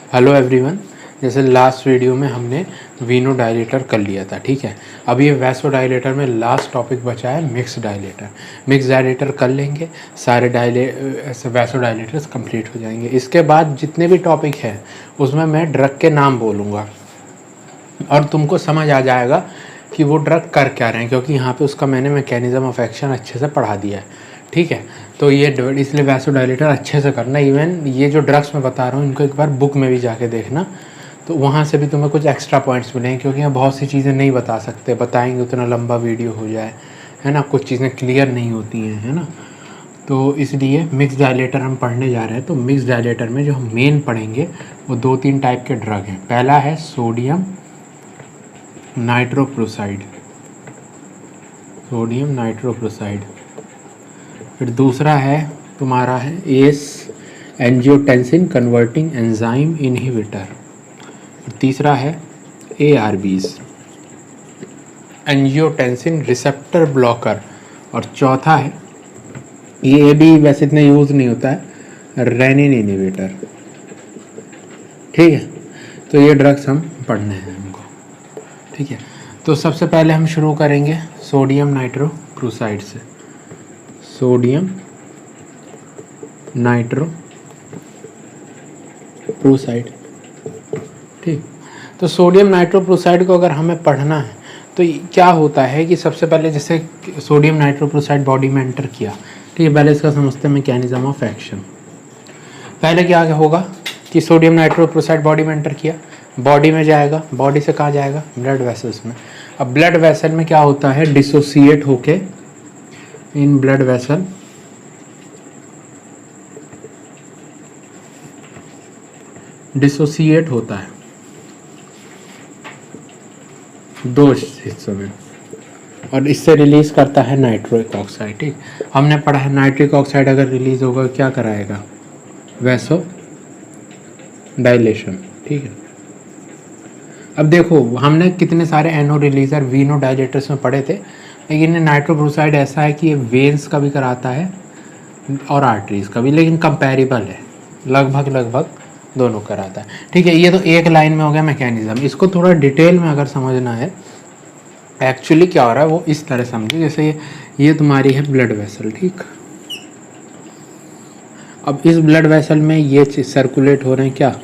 Hello everyone. जैसे last video में हमने वीनो डायलेटर कर लिया था, ठीक है। अब ये वैसो डायलेटर में लास्ट टॉपिक बचा है मिक्स डायलेटर। मिक्स डायलेटर कर लेंगे, सारे वैसो डायलेटर्स कंप्लीट हो जाएंगे। इसके बाद जितने भी टॉपिक हैं उसमें मैं ड्रग के नाम बोलूँगा और तुमको समझ आ जाएगा कि वो ड्रग कर क्या रहे हैं, क्योंकि यहाँ पे उसका मैंने मैकेनिज्म ऑफ एक्शन अच्छे से पढ़ा दिया है, ठीक है। तो ये इसलिए वैसो डायलेटर अच्छे से करना। इवन ये जो ड्रग्स मैं बता रहा हूँ इनको एक बार बुक में भी जाके देखना, तो वहाँ से भी तुम्हें कुछ एक्स्ट्रा पॉइंट्स मिलेंगे, क्योंकि यहाँ बहुत सी चीज़ें नहीं बता सकते, बताएंगे उतना लंबा वीडियो हो जाए, है ना। कुछ चीज़ें क्लियर नहीं होती हैं, है ना। तो इसलिए मिक्स डायलेटर हम पढ़ने जा रहे हैं। तो मिक्स डायलेटर में जो हम मेन पढ़ेंगे वो 2-3 टाइप के ड्रग हैं। पहला है सोडियम नाइट्रोक्लोराइड, सोडियम नाइट्रोक्लोराइड। फिर दूसरा है तुम्हारा है S angiotensin converting enzyme inhibitor. तीसरा है ARBs, एंजियोटेंसिन रिसेप्टर ब्लॉकर। और चौथा है, ये भी वैसे इतना यूज़ नहीं होता है, रेनिन इनहिबिटर, ठीक है। तो ये ड्रग्स हम पढ़ने हैं हमको, ठीक है। तो सबसे पहले हम शुरू करेंगे सोडियम नाइट्रोक्लोराइड से। सोडियम नाइट्रोक्लोराइड, ठीक। तो सोडियम नाइट्रोक्लोराइड को अगर हमें पढ़ना है तो क्या होता है कि सबसे पहले जैसे सोडियम नाइट्रोक्लोराइड बॉडी में एंटर किया, ठीक है। पहले इसका समझते हैं मैकेनिज्म ऑफ एक्शन। पहले क्या होगा कि सोडियम नाइट्रोक्लोराइड बॉडी में एंटर किया, बॉडी में जाएगा, बॉडी से कहाँ जाएगा, ब्लड वेसल्स में। अब ब्लड वेसल में क्या होता है, डिसोसिएट होके इन ब्लड वेसल डिसोसिएट होता है दो हिस्सों में, और इससे रिलीज करता है नाइट्रिक ऑक्साइड, ठीक। हमने पढ़ा है नाइट्रिक ऑक्साइड अगर रिलीज होगा क्या कराएगा, वैसो डायलेशन, ठीक है। अब देखो हमने कितने सारे एनो रिलीजर वीनो डायलेटर्स में पढ़े थे, लेकिन ये नाइट्रोक्लोराइड ऐसा है कि ये वेन्स का भी कराता है और आर्टरीज का भी, लेकिन कंपैरेबल है, लगभग दोनों कराता है, ठीक है। ये तो एक लाइन में हो गया मैकेनिज्म। इसको थोड़ा डिटेल में अगर समझना है एक्चुअली क्या हो रहा है वो इस तरह समझिए। जैसे ये तुम्हारी है ब्लड वेसल, ठीक। अब इस ब्लड वेसल में ये चीज सर्कुलेट हो रहे हैं क्या,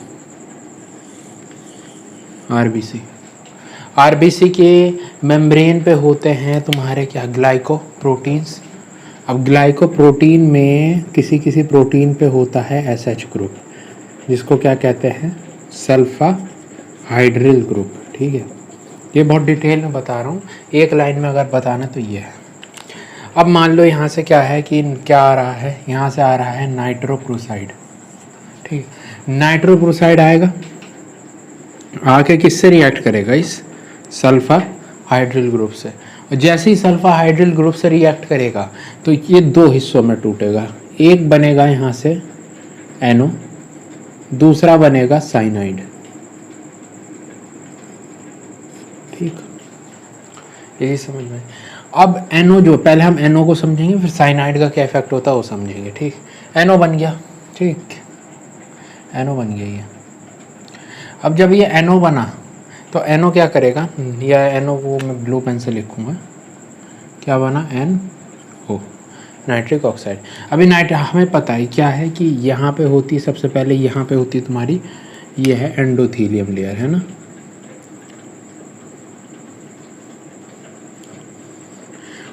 आरबीसी के मेम्ब्रेन पे होते हैं तुम्हारे क्या, ग्लाइकोप्रोटीन्स। अब ग्लाइकोप्रोटीन में किसी प्रोटीन पे होता है SH ग्रुप, जिसको क्या कहते हैं, सल्फा हाइड्रिल ग्रुप, ठीक है। ये बहुत डिटेल में बता रहा हूँ, एक लाइन में अगर बताना तो ये है। अब मान लो यहाँ से क्या है कि क्या आ रहा है, यहाँ से आ रहा है नाइट्रोक्लोराइड, ठीक। नाइट्रोक्लोराइड आएगा, आके किससे रिएक्ट करेगा, इस सल्फा हाइड्रिल ग्रुप से। और जैसे ही सल्फा हाइड्रिल ग्रुप से रिएक्ट करेगा तो ये दो हिस्सों में टूटेगा। एक बनेगा यहाँ से एनो, दूसरा बनेगा साइनाइड, ठीक। यही समझ में। अब एनो जो पहले हम एनो को समझेंगे, फिर साइनाइड का क्या इफेक्ट होता है वो समझेंगे, ठीक। एनो बन गया, ठीक, एनो बन गया ये। अब जब ये एनो बना तो एनो क्या करेगा, या एनो को मैं ब्लू पेन से लिखूंगा, क्या बना, NO, नाइट्रिक ऑक्साइड। अभी हमें पता है क्या है कि यहाँ पे होती है, सबसे पहले यहाँ पे होती है तुम्हारी, ये है एंडोथीलियम लेयर, है ना।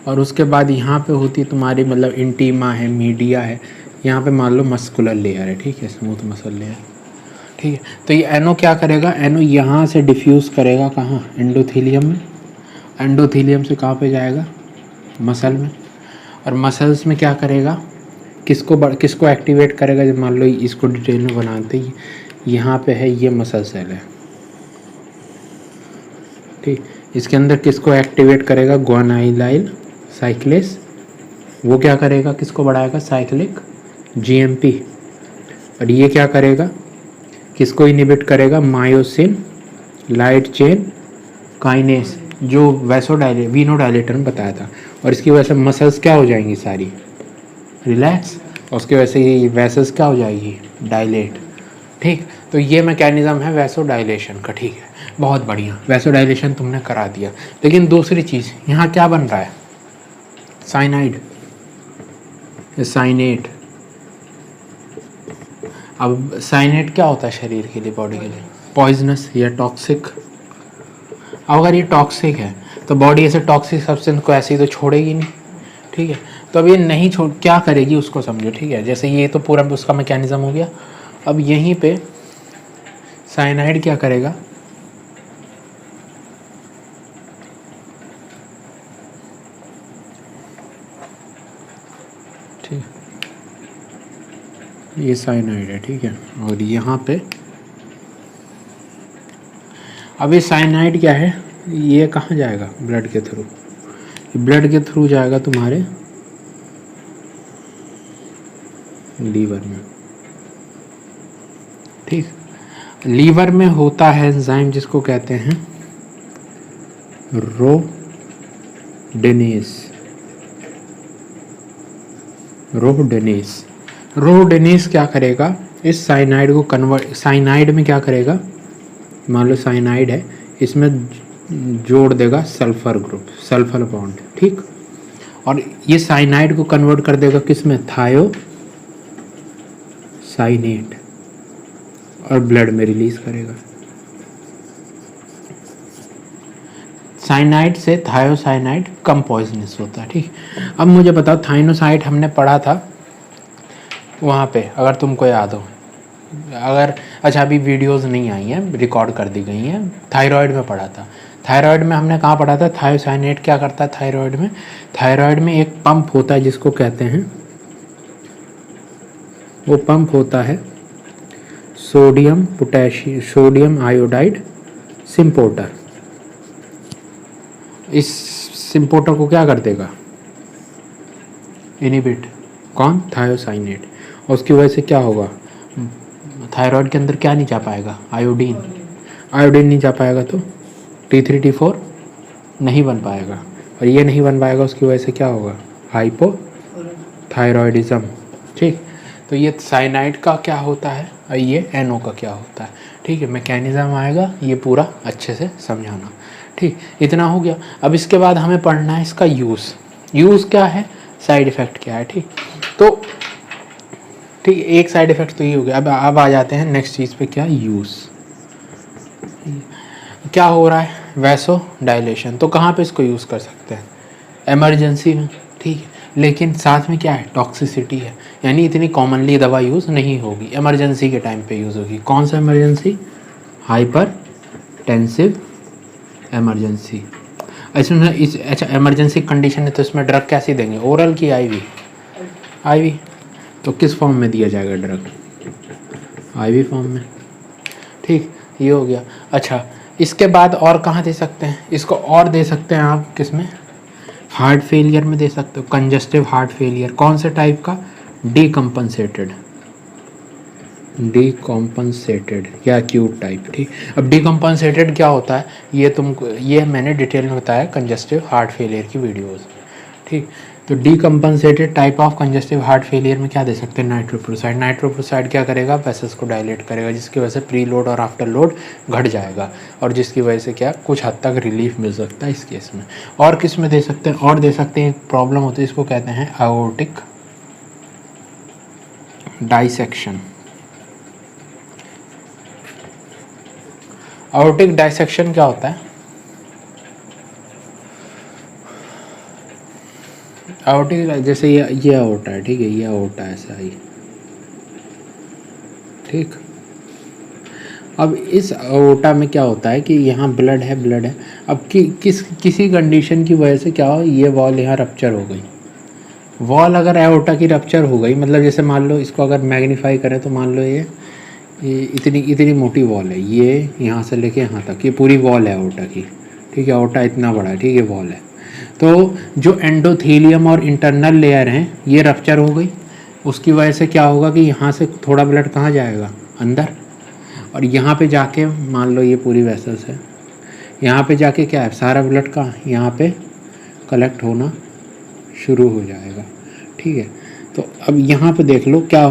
और उसके बाद यहाँ पे होती है तुम्हारी मतलब इंटीमा है, मीडिया है, यहाँ पे मान लो मस्कुलर लेयर है, ठीक है, स्मूथ मसल लेयर, ठीक है। तो ये एनो क्या करेगा, एनो यहाँ से डिफ्यूज़ करेगा कहाँ, एंडोथीलियम में। एंडोथीलियम से कहाँ पे जाएगा, मसल में। और मसल्स में क्या करेगा, किसको एक्टिवेट करेगा, जब मान लो इसको डिटेल में बनाते ही यहाँ पे है ये मसल सेल है, ठीक। इसके अंदर किसको एक्टिवेट करेगा, ग्वानाइलाइल साइक्लेस। वो क्या करेगा, किसको बढ़ाएगा, साइक्लिक GMP। और ये क्या करेगा, किसको इनहिबिट करेगा, मायोसिन लाइट चेन काइनेस, जो वीनो डायलेटर में बताया था। और इसकी वजह से मसल्स क्या हो जाएंगी, सारी रिलैक्स, और उसकी वजह से ये वेसल्स क्या हो जाएगी, डायलेट, ठीक। तो ये मैकेनिज़्म है वैसोडाइलेशन का, ठीक है, बहुत बढ़िया, वैसोडाइलेशन तुमने करा दिया। लेकिन दूसरी चीज़ यहाँ क्या बन रहा है, साइनाइड, साइनेट। अब साइनेट क्या होता है शरीर के लिए, बॉडी के लिए, पॉइजनस या टॉक्सिक। अगर ये टॉक्सिक है तो बॉडी ऐसे टॉक्सिक सब्सटेंस को ऐसे ही तो छोड़ेगी नहीं, ठीक है। तो अब ये नहीं छोड़, क्या करेगी उसको समझो, ठीक है। जैसे ये तो पूरा उसका मैकेनिज्म हो गया। अब यहीं पे साइनाइड क्या करेगा, ठीक, ये साइनाइड है, ठीक है। और यहाँ पे अब ये साइनाइड क्या है, ये कहाँ जाएगा, ब्लड के थ्रू, ब्लड के थ्रू जाएगा तुम्हारे लीवर में, ठीक। लीवर में होता है एंजाइम जिसको कहते हैं रोडेनेस, रोडेनेस। रोडेनेस क्या करेगा, इस साइनाइड को कन्वर्ट, साइनाइड में क्या करेगा, मान लो साइनाइड है, इसमें जोड़ देगा सल्फर ग्रुप, सल्फर बॉन्ड, ठीक। और ये साइनाइड को कन्वर्ट कर देगा किस में, थायो साइनेट, और ब्लड में रिलीज करेगा। साइनाइड से थायोसाइनाइड कम पॉइजनस होता है, ठीक। अब मुझे बताओ, थाइनोसाइड हमने पढ़ा था वहाँ पे, अगर तुमको याद हो, अगर, अच्छा अभी वीडियोस नहीं आई हैं, रिकॉर्ड कर दी गई हैं, थायराइड में पढ़ा था। थायराइड में हमने कहाँ पढ़ा था, थायोसाइनेट क्या करता है थायराइड में, थायराइड में एक पंप होता है जिसको कहते हैं, वो पंप होता है सोडियम पोटेशियम, सोडियम आयोडाइड सिम्पोर्टर। इस सिम्पोर्टर को क्या कर देगा, इनिबिट, कौन, थायोसाइनेट। और उसकी वजह से क्या होगा, थायराइड के अंदर क्या नहीं जा पाएगा, आयोडीन, आयोडीन नहीं जा पाएगा तो T3T4 नहीं बन पाएगा, और ये नहीं बन पाएगा, उसकी वजह से क्या होगा, हाइपोथायरॉयडिज्म, ठीक। तो ये साइनाइड का क्या होता है और ये NO का क्या होता है, ठीक है। मैकेनिज्म आएगा, ये पूरा अच्छे से समझाना, ठीक। इतना हो गया। अब इसके बाद हमें पढ़ना है इसका यूज़, यूज़ क्या है, साइड इफ़ेक्ट क्या है, ठीक। तो ठीक, एक साइड इफ़ेक्ट तो ये हो गया। अब आ जाते हैं नेक्स्ट चीज़ पे, क्या, यूज़। क्या हो रहा है, वैसो डायलेशन, तो कहाँ पे इसको यूज़ कर सकते हैं, इमरजेंसी में, ठीक है। लेकिन साथ में क्या है, टॉक्सिसिटी है, यानी इतनी कॉमनली दवा यूज़ नहीं होगी, इमरजेंसी के टाइम पे यूज़ होगी। कौन सा इमरजेंसी, हाइपर टेंसिव इमरजेंसी। इसमें इस, अच्छा इमरजेंसी कंडीशन है तो इसमें ड्रग कैसी देंगे, ओरल की आईवी, आईवी। तो किस फॉर्म में दिया जाएगा ड्रग, आईवी फॉर्म में, ठीक, ये हो गया। अच्छा इसके बाद और कहाँ दे सकते हैं इसको, और दे सकते हैं आप किस में, हार्ट फेलियर में दे सकते हो, कंजस्टिव हार्ट फेलियर, कौन से टाइप का, डीकम्पनसेटेड, डीकम्पनसेटेड या एक्यूट टाइप, ठीक। अब डीकम्पनसेटेड क्या होता है, ये तुमको, ये मैंने डिटेल में बताया कंजस्टिव हार्ट फेलियर की वीडियोस, ठीक। तो decompensated type of congestive heart failure में क्या दे सकते हैं, नाइट्रोप्रोसाइड। नाइट्रोप्रोसाइड क्या करेगा, वेसल्स को डायलेट करेगा, जिसकी वजह से प्री लोड और आफ्टर लोड घट जाएगा, और जिसकी वजह से क्या कुछ हद तक रिलीफ मिल सकता है इस केस में। और किस में दे सकते हैं, और दे सकते हैं, एक प्रॉब्लम होती है, इसको कहते हैं आयोर्टिक डाइसेक्शन। आयोर्टिक डाइसेक्शन क्या होता है, आयोर्टिक, जैसे ये आयोर्टा है, ठीक है, ये आयोर्टा ऐसा ही, ठीक। अब इस आयोर्टा में क्या होता है कि यहाँ ब्लड है, ब्लड है। अब किसी कंडीशन की वजह से क्या हो, ये वॉल यहाँ रप्चर हो गई। वॉल अगर आयोर्टा की रप्चर हो गई, मतलब जैसे मान लो इसको अगर मैग्नीफाई करें तो मान लो ये इतनी मोटी वॉल है, ये यहाँ से लेके यहाँ तक, ये पूरी वॉल है आयोर्टा की, ठीक है। आयोर्टा इतना बड़ा है, ठीक है, वॉल है। तो जो एंडोथेलियम और इंटरनल लेयर हैं ये रप्चर हो गई, उसकी वजह से क्या होगा कि यहाँ से थोड़ा ब्लड कहाँ जाएगा, अंदर, और यहाँ पे जाके मान लो ये पूरी वेसल्स है, यहाँ पे जाके क्या है, सारा ब्लड का यहाँ पे कलेक्ट होना शुरू हो जाएगा, ठीक है। तो अब यहाँ पे देख लो क्या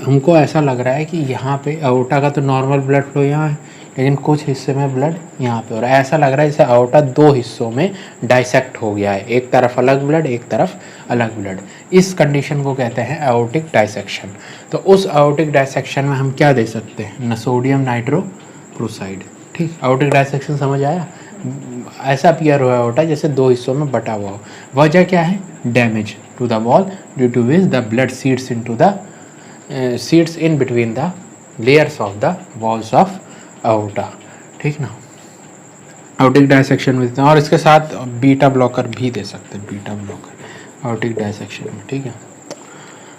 हमको ऐसा लग रहा है कि यहाँ पे अओर्टा का तो नॉर्मल ब्लड फ्लो यहाँ है, लेकिन कुछ हिस्से में ब्लड यहाँ पे, और ऐसा लग रहा है जैसे अओर्टा दो हिस्सों में डाइसेक्ट हो गया है, एक तरफ अलग ब्लड, एक तरफ अलग ब्लड। इस कंडीशन को कहते हैं एओर्टिक डाइसेक्शन। तो उस एओर्टिक डाइसेक्शन में हम क्या दे सकते हैं, सोडियम नाइट्रोक्लोराइड। ठीक, एओर्टिक डाइसेक्शन समझ आया। ऐसा अपीयर हुआ होता है जैसे दो हिस्सों में बटा हुआ हो। वजह क्या है, damage to the wall due to which the blood seeds in between the layers of the walls of aorta. ठीक ना, एओर्टिक डाइसेक्शन में। और इसके साथ बीटा ब्लॉकर भी दे सकते हैं, बीटा ब्लॉकर एओर्टिक डाइसेक्शन में। ठीक है,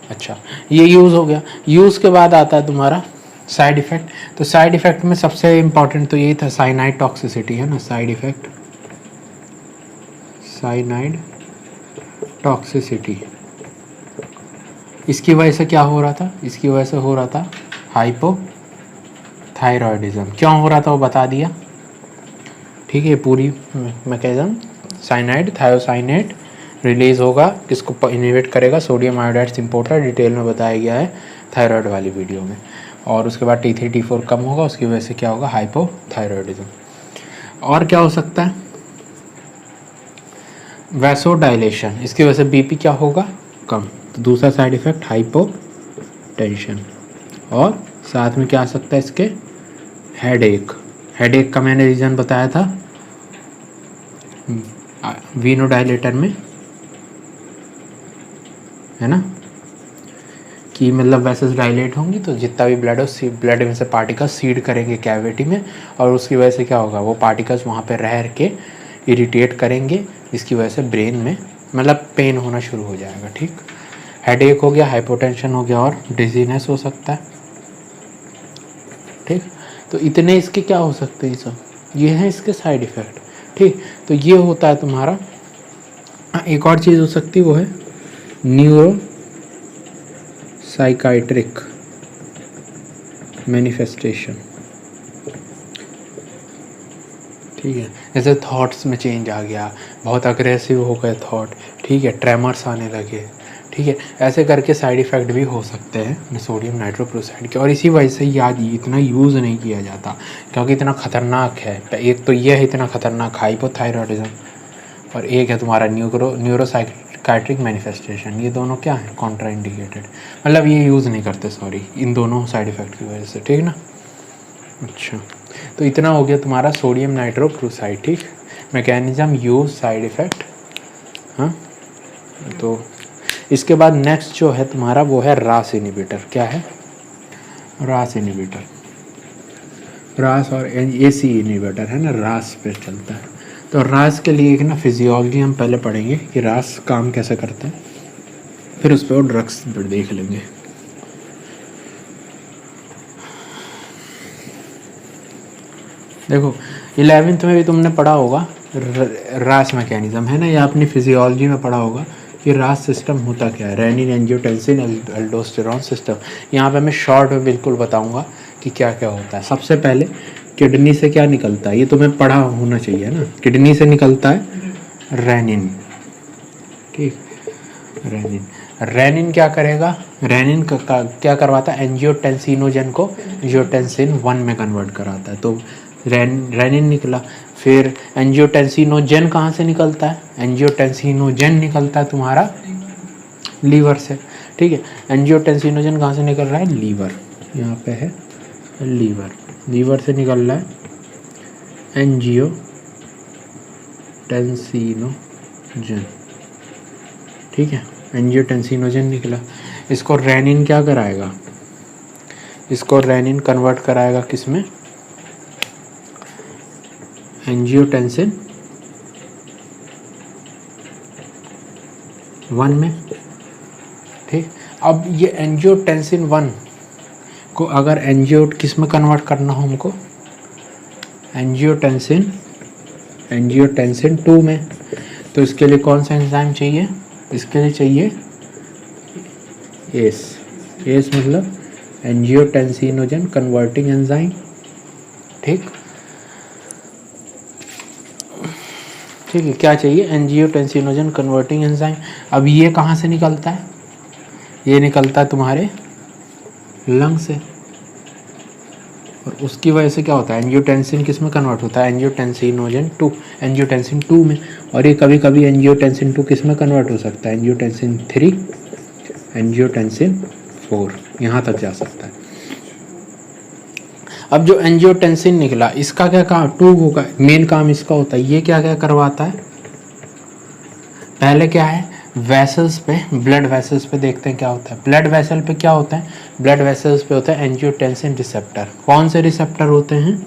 अच्छा ये यूज़ हो गया। यूज़ के बाद आता है तुम्हारा साइड इफ़ेक्ट। तो साइड इफ़ेक्ट में सबसे इम्पॉर्टेंट तो यही था, साइनाइड टॉक्सिसिटी है ना, साइड इफ़ेक्ट, साइनाइड टॉक्सिसिटी। इसकी वजह से क्या हो रहा था, इसकी वजह से हो रहा था हाइपोथायरॉयडिज्म। क्यों हो रहा था वो बता दिया। ठीक है, पूरी मैकेनिज्म, साइनाइड थायोसाइनेट रिलीज होगा, किसको इनहिबिट करेगा, सोडियम आयोडाइड इंपोर्टर, डिटेल में बताया गया है थायराइड वाली वीडियो में। और उसके बाद T3 T4 कम होगा, उसकी वजह से क्या होगा, हाइपोथायरॉयडिज्म। और क्या हो सकता है, वैसोडाइलेशन, इसकी वजह से बीपी क्या होगा, कम। तो दूसरा साइड इफेक्ट हाइपोटेंशन। और साथ में क्या आ सकता है इसके, हेडेक। हेडेक का मैंने रीज़न बताया था वीनोडाइलेटर में, है ना, कि मतलब वैसेस डायलेट होंगी तो जितना भी ब्लड हो, ब्लड में से पार्टिकल्स सीड करेंगे कैविटी में, और उसकी वजह से क्या होगा, वो पार्टिकल्स वहाँ पे रह के इरिटेट करेंगे, जिसकी वजह से ब्रेन में मतलब पेन होना शुरू हो जाएगा। ठीक, हेडेक हो गया, हाइपोटेंशन हो गया, और डिजीनेस हो सकता है। ठीक, तो इतने इसके क्या हो सकते हैं, सब ये हैं इसके साइड इफ़ेक्ट। ठीक, तो ये होता है तुम्हारा। एक और चीज़ हो सकती है, वो है न्यूरो साइकाइट्रिक मैनिफेस्टेशन। ठीक है, जैसे थॉट्स में चेंज आ गया, बहुत अग्रेसिव हो गए थॉट, ठीक है, ट्रेमर्स आने लगे, ठीक है, ऐसे करके साइड इफ़ेक्ट भी हो सकते हैं सोडियम नाइट्रोक्लोराइड के। और इसी वजह से याद इतना यूज़ नहीं किया जाता, क्योंकि इतना ख़तरनाक है। एक तो ये है इतना ख़तरनाक हाइपोथायरॉयडिज्म, और एक है तुम्हारा न्यूरोसाइकाइट्रिक मैनिफेस्टेशन। ये दोनों क्या है, कॉन्ट्राइंडिकेटेड, मतलब ये यूज़ नहीं करते, सॉरी, इन दोनों साइड इफ़ेक्ट की वजह से। ठीक ना, अच्छा, तो इतना हो गया तुम्हारा सोडियम नाइट्रोक्लोराइड। ठीक, मैकेनिज्म, यूज, साइड इफ़ेक्ट। हाँ, तो इसके बाद नेक्स्ट जो है तुम्हारा वो है रास इनहिबिटर। क्या है, रास इनहिबिटर, रास और AC इनहिबिटर है ना, रास पे चलता है। तो रास के लिए एक ना फिजियोलॉजी हम पहले पढ़ेंगे कि रास काम कैसे करता है, फिर उस पर वो ड्रग्स देख लेंगे। देखो 11th में भी तुमने पढ़ा होगा रास मैकेनिज्म, है ना, या अपनी फिजियोलॉजी में पढ़ा होगा कि रास सिस्टम होता क्या है, रेनिन एंजियोटेंसिन एल्डोस्टेरॉन सिस्टम। यहाँ पे मैं शॉर्ट में बिल्कुल बताऊंगा कि क्या क्या होता है। सबसे पहले किडनी से क्या निकलता है, ये तुम्हें पढ़ा होना चाहिए ना, किडनी से निकलता है रेनिन। ठीक, रेनिन, रेनिन क्या करेगा, रेनिन का क्या करवाता है, एंजियोटेंसिनोजन को एंजियोटेंसिन 1 में कन्वर्ट कराता है। तो रेनिन निकला, फिर एंजियोटेंसिनोजन कहाँ से निकलता है, एंजियोटेंसिनोजन निकलता है तुम्हारा लीवर से। ठीक है, एंजियोटेंसिनोजन कहाँ से निकल रहा है, लीवर, यहाँ पे है लीवर, लीवर से निकल रहा है एंजियोटेंसिनोजन। ठीक है, एंजियोटेंसिनोजन निकला, इसको रेनिन क्या कराएगा, इसको रेनिन कन्वर्ट कराएगा किस में, एंजियोटेंसिन 1 में। ठीक, अब ये एंजियोटेंसिन 1 को अगर किस में कन्वर्ट करना हो हमको, एंजियोटेंसिन 2 में, तो इसके लिए कौन सा एंजाइम चाहिए, इसके लिए चाहिए एस मतलब एंजियोटेंसिनोजन कन्वर्टिंग एंजाइम। ठीक, है, क्या चाहिए, एंजियोटेंसिनोजन कन्वर्टिंग एंजाइम। अब ये कहाँ से निकलता है, ये निकलता है तुम्हारे लंग से, और उसकी वजह से क्या होता है, एंजियोटेंसिन किस में कन्वर्ट होता है, एंजियोटेंसिनोजन 2, एंजियोटेंसिन 2 में। और ये कभी कभी एंजियोटेंसिन 2 किस में कन्वर्ट हो सकता है, एंजियोटेंसिन 3, एंजियोटेंसिन 4, यहाँ तक जा सकता है। अब जो एंजियोटेंसिन निकला, इसका क्या काम, 2 होगा, मेन काम इसका होता है, ये क्या क्या करवाता है, पहले क्या है, वेसल्स पे, ब्लड वेसल्स पे देखते हैं क्या होता है। ब्लड वेसल पे क्या होता है, ब्लड वेसल्स पे होता है एंजियोटेंसिन रिसेप्टर। कौन से रिसेप्टर होते हैं,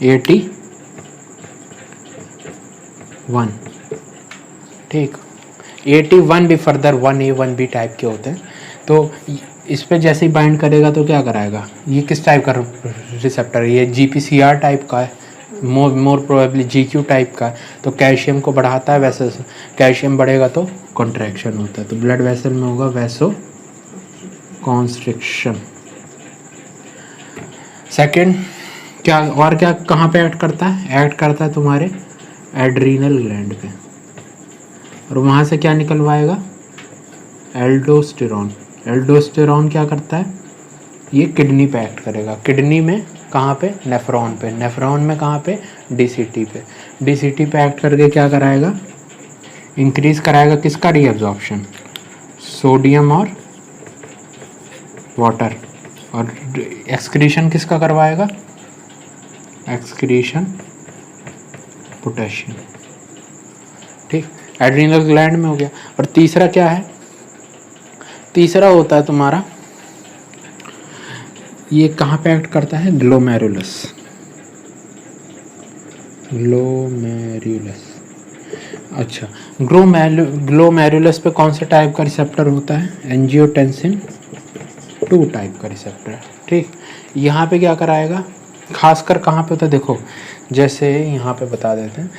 81, ठीक, 81 भी फर्दर 1A 1B टाइप के होते हैं। तो इस पे जैसे ही बाइंड करेगा तो क्या कराएगा, ये किस टाइप का रिसेप्टर है, ये GPCR टाइप का है, मोर प्रोबेबली GQ टाइप का है। तो कैल्शियम को बढ़ाता है, वैसे कैल्शियम बढ़ेगा तो कॉन्ट्रैक्शन होता है, तो ब्लड वेसल में होगा वैसो कॉन्स्ट्रिक्शन। सेकेंड क्या, और क्या कहाँ पे एक्ट करता है, एक्ट करता है तुम्हारे एड्रीनल ग्लैंड पे, और वहाँ से क्या निकलवाएगा, एल्डोस्टेरॉन। एल्डोस्टेरॉन क्या करता है, ये किडनी पे एक्ट करेगा, किडनी में कहाँ पे, नेफ्रॉन पे, नेफ्रॉन में कहाँ पे, DCT पे, DCT पे एक्ट करके क्या कराएगा, इंक्रीज कराएगा किसका रीअब्जॉर्प्शन, सोडियम और वाटर, और एक्सक्रीशन किसका करवाएगा, एक्सक्रीशन पोटेशियम, ठीक, एड्रीनल ग्लैंड में हो गया। और तीसरा क्या है, तीसरा होता है तुम्हारा, ये कहाँ पे एक्ट करता है, ग्लोमेरुलस, ग्लोमेरुलस, अच्छा, ग्लोमेरुलस पे कौन सा टाइप का रिसेप्टर होता है, एंजियोटेंसिन 2 टाइप का रिसेप्टर, ठीक। यहाँ पे क्या कराएगा, खासकर कहाँ पे होता है, देखो जैसे यहाँ पे बता देते हैं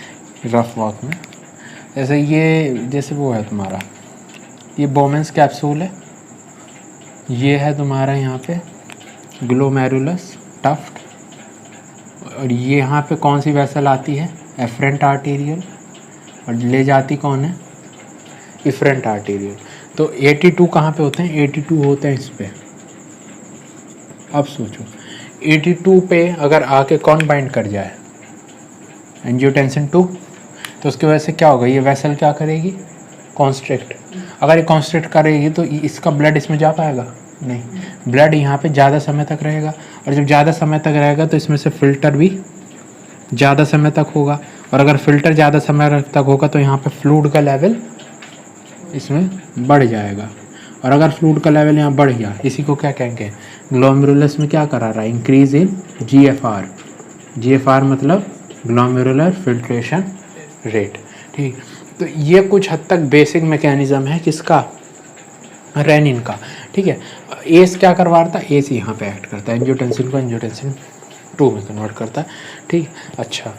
रफ वॉक में, जैसे ये, जैसे वो है तुम्हारा, ये बोमेंस कैप्सूल है, ये है तुम्हारा यहाँ पे ग्लोमेरुलस टफ्ट, और ये यहाँ पे कौन सी वेसल आती है, एफरेंट आर्टेरियल, और ले जाती कौन है, इफरेंट आर्टेरियल। तो 82 कहाँ पे होते हैं, 82 होते हैं इस पे। अब सोचो 82 पे अगर आके कौन बाइंड कर जाए, एंजियोटेंसिन 2, तो उसकी वजह से क्या होगा, ये वेसल क्या करेगी, कॉन्स्ट्रिक्ट। अगर ये कॉन्स्ट्रिक्ट करेगी तो इसका ब्लड इसमें जा पाएगा नहीं, ब्लड यहाँ पे ज़्यादा समय तक रहेगा, और जब ज़्यादा समय तक रहेगा तो इसमें से फ़िल्टर भी ज़्यादा समय तक होगा, और अगर फ़िल्टर ज़्यादा समय तक होगा तो यहाँ पे फ्लूइड का लेवल इसमें बढ़ जाएगा, और अगर फ्लूइड का लेवल यहाँ बढ़ गया, इसी को क्या कहेंगे, ग्लोमेरुलस में क्या करा रहा है, इंक्रीज इन GFR, GFR मतलब ग्लोमेरुलर फिल्ट्रेशन रेट, ठीक। तो ये कुछ हद तक बेसिक मैकेनिज्म है किसका, रेनिन का, ठीक है। एस क्या करवा रहा था, एस यहाँ पे एक्ट करता है, एंजियोटेंसिन को एंजियोटेंसिन 2 में कन्वर्ट करता है, ठीक। अच्छा,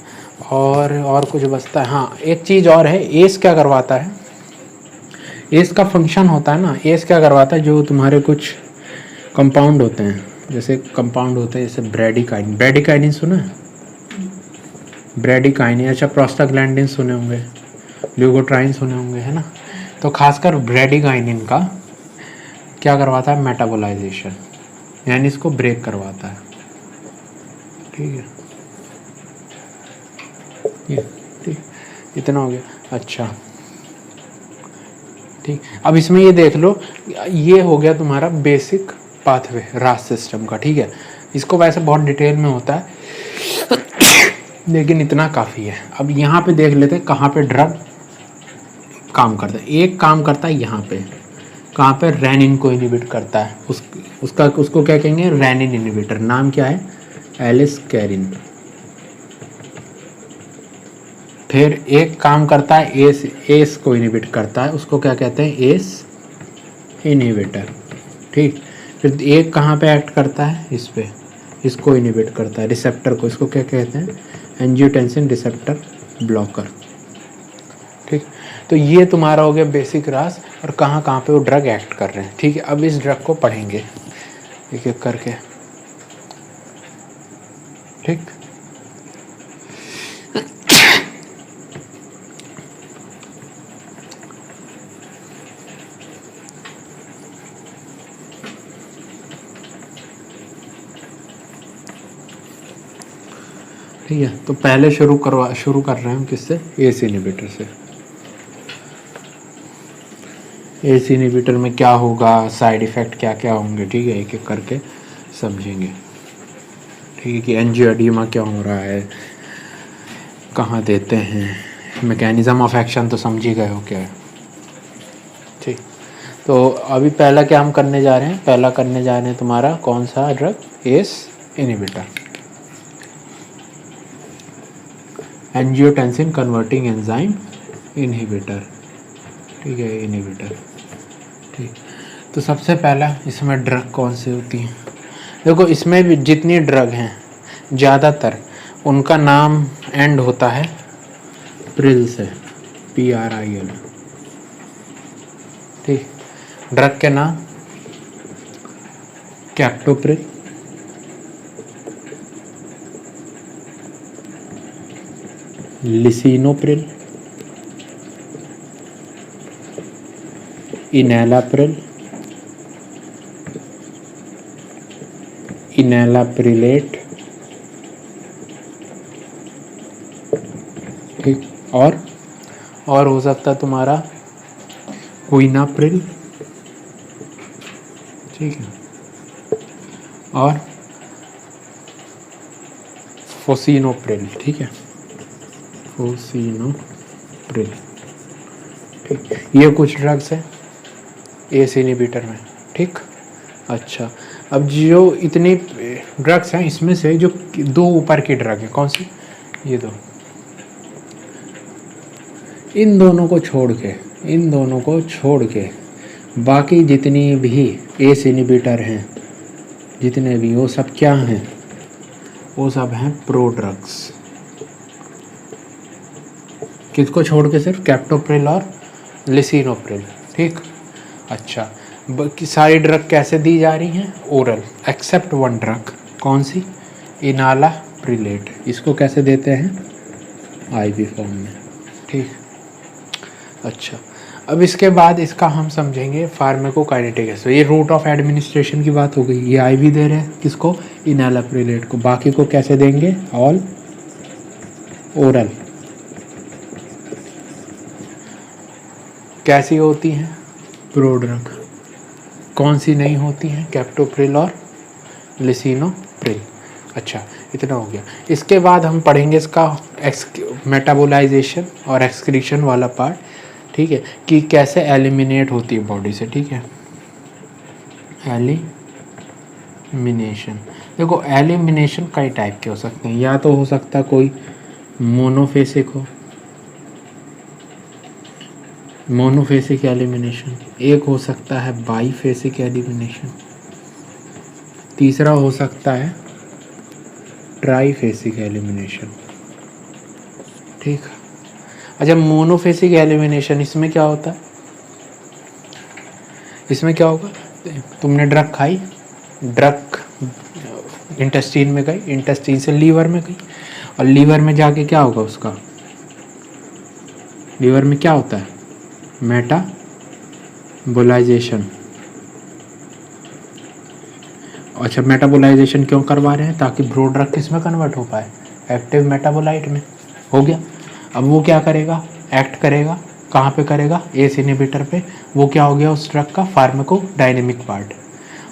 और कुछ बचता है, हाँ एक चीज़ और है, एस क्या करवाता है, एस का फंक्शन होता है ना, एस क्या करवाता है, जो तुम्हारे कुछ कंपाउंड होते हैं, जैसे कंपाउंड होते हैं जैसे ब्रेडिकाइनिन, ब्रेडिकाइनिन सुना है, ब्रेडिकाइनिन, अच्छा प्रोस्टाग्लैंडिन सुने होंगे, ल्यूकोट्राइन सुने होंगे, है ना। तो खासकर ब्रेडिकाइनिन का क्या करवाता है, मेटाबोलाइजेशन, यानी इसको ब्रेक करवाता है, ठीक है, ये ठीक, इतना हो गया। अच्छा ठीक, अब इसमें ये देख लो, ये हो गया तुम्हारा बेसिक पाथवे रास सिस्टम का, ठीक है। इसको वैसे बहुत डिटेल में होता है लेकिन इतना काफ़ी है। अब यहाँ पे देख लेते हैं कहाँ पे ड्रग काम करता है। एक काम करता है यहाँ पे, कहाँ पे, रेनिन को इनिबिट करता है, उसको क्या कहेंगे, रेनिन इनिबिटर, नाम क्या है, एलिसकैरिन। फिर एक काम करता है एस को इनिबिट करता है, उसको क्या कहते हैं, एस इनिबिटर, ठीक। फिर एक कहाँ पे एक्ट करता है, इस पे, इसको इनिबिट करता है, रिसेप्टर को, इसको क्या कहते हैं, एंजियोटेंसिन रिसेप्टर ब्लॉकर, ठीक। तो ये तुम्हारा हो गया बेसिक रास, और कहाँ कहाँ पे वो ड्रग एक्ट कर रहे हैं, ठीक है। अब इस ड्रग को पढ़ेंगे एक एक करके, ठीक। ठीक है। तो पहले शुरू कर रहे हैं हम किससे, एस इनहिबिटर से। एस इनहिबिटर में क्या होगा, साइड इफ़ेक्ट क्या क्या होंगे, ठीक है, एक एक करके समझेंगे। ठीक है, कि एंजियोएडिमा क्या हो रहा है, कहाँ देते हैं, मैकेनिज्म ऑफ एक्शन तो समझ ही गए हो क्या है। ठीक, तो अभी पहला क्या हम करने जा रहे हैं, पहला करने जा रहे हैं तुम्हारा कौन सा drug, ACE inhibitor, angiotensin converting enzyme inhibitor. ठीक है, इनहिबिटर। ठीक, तो सबसे पहला इसमें ड्रग कौन सी होती है, देखो इसमें भी जितनी ड्रग हैं ज़्यादातर उनका नाम एंड होता है प्रिल से, PRIL। ठीक, ड्रग के नाम कैप्टोप्रिल, लिसिनोप्रिल, इनैलाप्रिल, इनैलाप्रिलेट। ठीक, और हो सकता है तुम्हारा क्विनाप्रिल। ठीक है, और फोसिनोप्रिल। ठीक है, फोसिनोप्रिल। ठीक, ये कुछ ड्रग्स हैं एस इनहिबिटर में। ठीक, अच्छा, अब जो इतनी ड्रग्स हैं इसमें से जो दो ऊपर की ड्रग है कौन सी, ये दो, इन दोनों को छोड़ के बाकी जितनी भी एस इनहिबिटर हैं, जितने भी, वो सब क्या हैं, वो सब हैं प्रो ड्रग्स। किसको छोड़ के, सिर्फ कैप्टोप्रिल और लिसिनोप्रिल। ठीक, अच्छा, सारी ड्रग कैसे दी जा रही हैं, ओरल, एक्सेप्ट वन ड्रग, कौन सी, इनालाप्रिलेट। इसको कैसे देते हैं, IV फॉर्म में। ठीक, अच्छा, अब इसके बाद इसका हम समझेंगे फार्माकोकाइनेटिक्स। ये रूट ऑफ एडमिनिस्ट्रेशन की बात हो गई, ये IV दे रहे हैं किसको, इनालाप्रिलेट को, बाकी को कैसे देंगे, ऑल ओरल। कैसी होती हैं, प्रो ड्रग। कौन सी नहीं होती हैं, कैप्टोप्रिल और लिसिनोप्रिल। अच्छा, इतना हो गया। इसके बाद हम पढ़ेंगे इसका मेटाबोलाइजेशन और एक्सक्रीशन वाला पार्ट। ठीक है, कि कैसे एलिमिनेट होती है बॉडी से। ठीक है, एलिमिनेशन, देखो एलिमिनेशन कई टाइप के हो सकते हैं, या तो हो सकता है कोई मोनोफेसिक हो, मोनोफेसिक एलिमिनेशन, एक हो सकता है बाईफेसिक एलिमिनेशन, तीसरा हो सकता है ट्राईफेसिक एलिमिनेशन। ठीक, अच्छा, मोनोफेसिक एलिमिनेशन, इसमें क्या होता है, इसमें क्या होगा, तुमने ड्रग खाई, ड्रग इंटेस्टाइन में गई, इंटेस्टाइन से लीवर में गई, और लीवर में जाके क्या होगा उसका, लीवर में क्या होता है, मेटाबोलाइजेशन। अच्छा, मेटाबोलाइजेशन क्यों करवा रहे हैं, ताकि ब्रो ड्रग किस में कन्वर्ट हो पाए, एक्टिव मेटाबोलाइट में। हो गया, अब वो क्या करेगा, एक्ट करेगा, कहाँ पे करेगा, एस इनहिबिटर पे। वो क्या हो गया उस ड्रग का फार्माकोडायनेमिक पार्ट।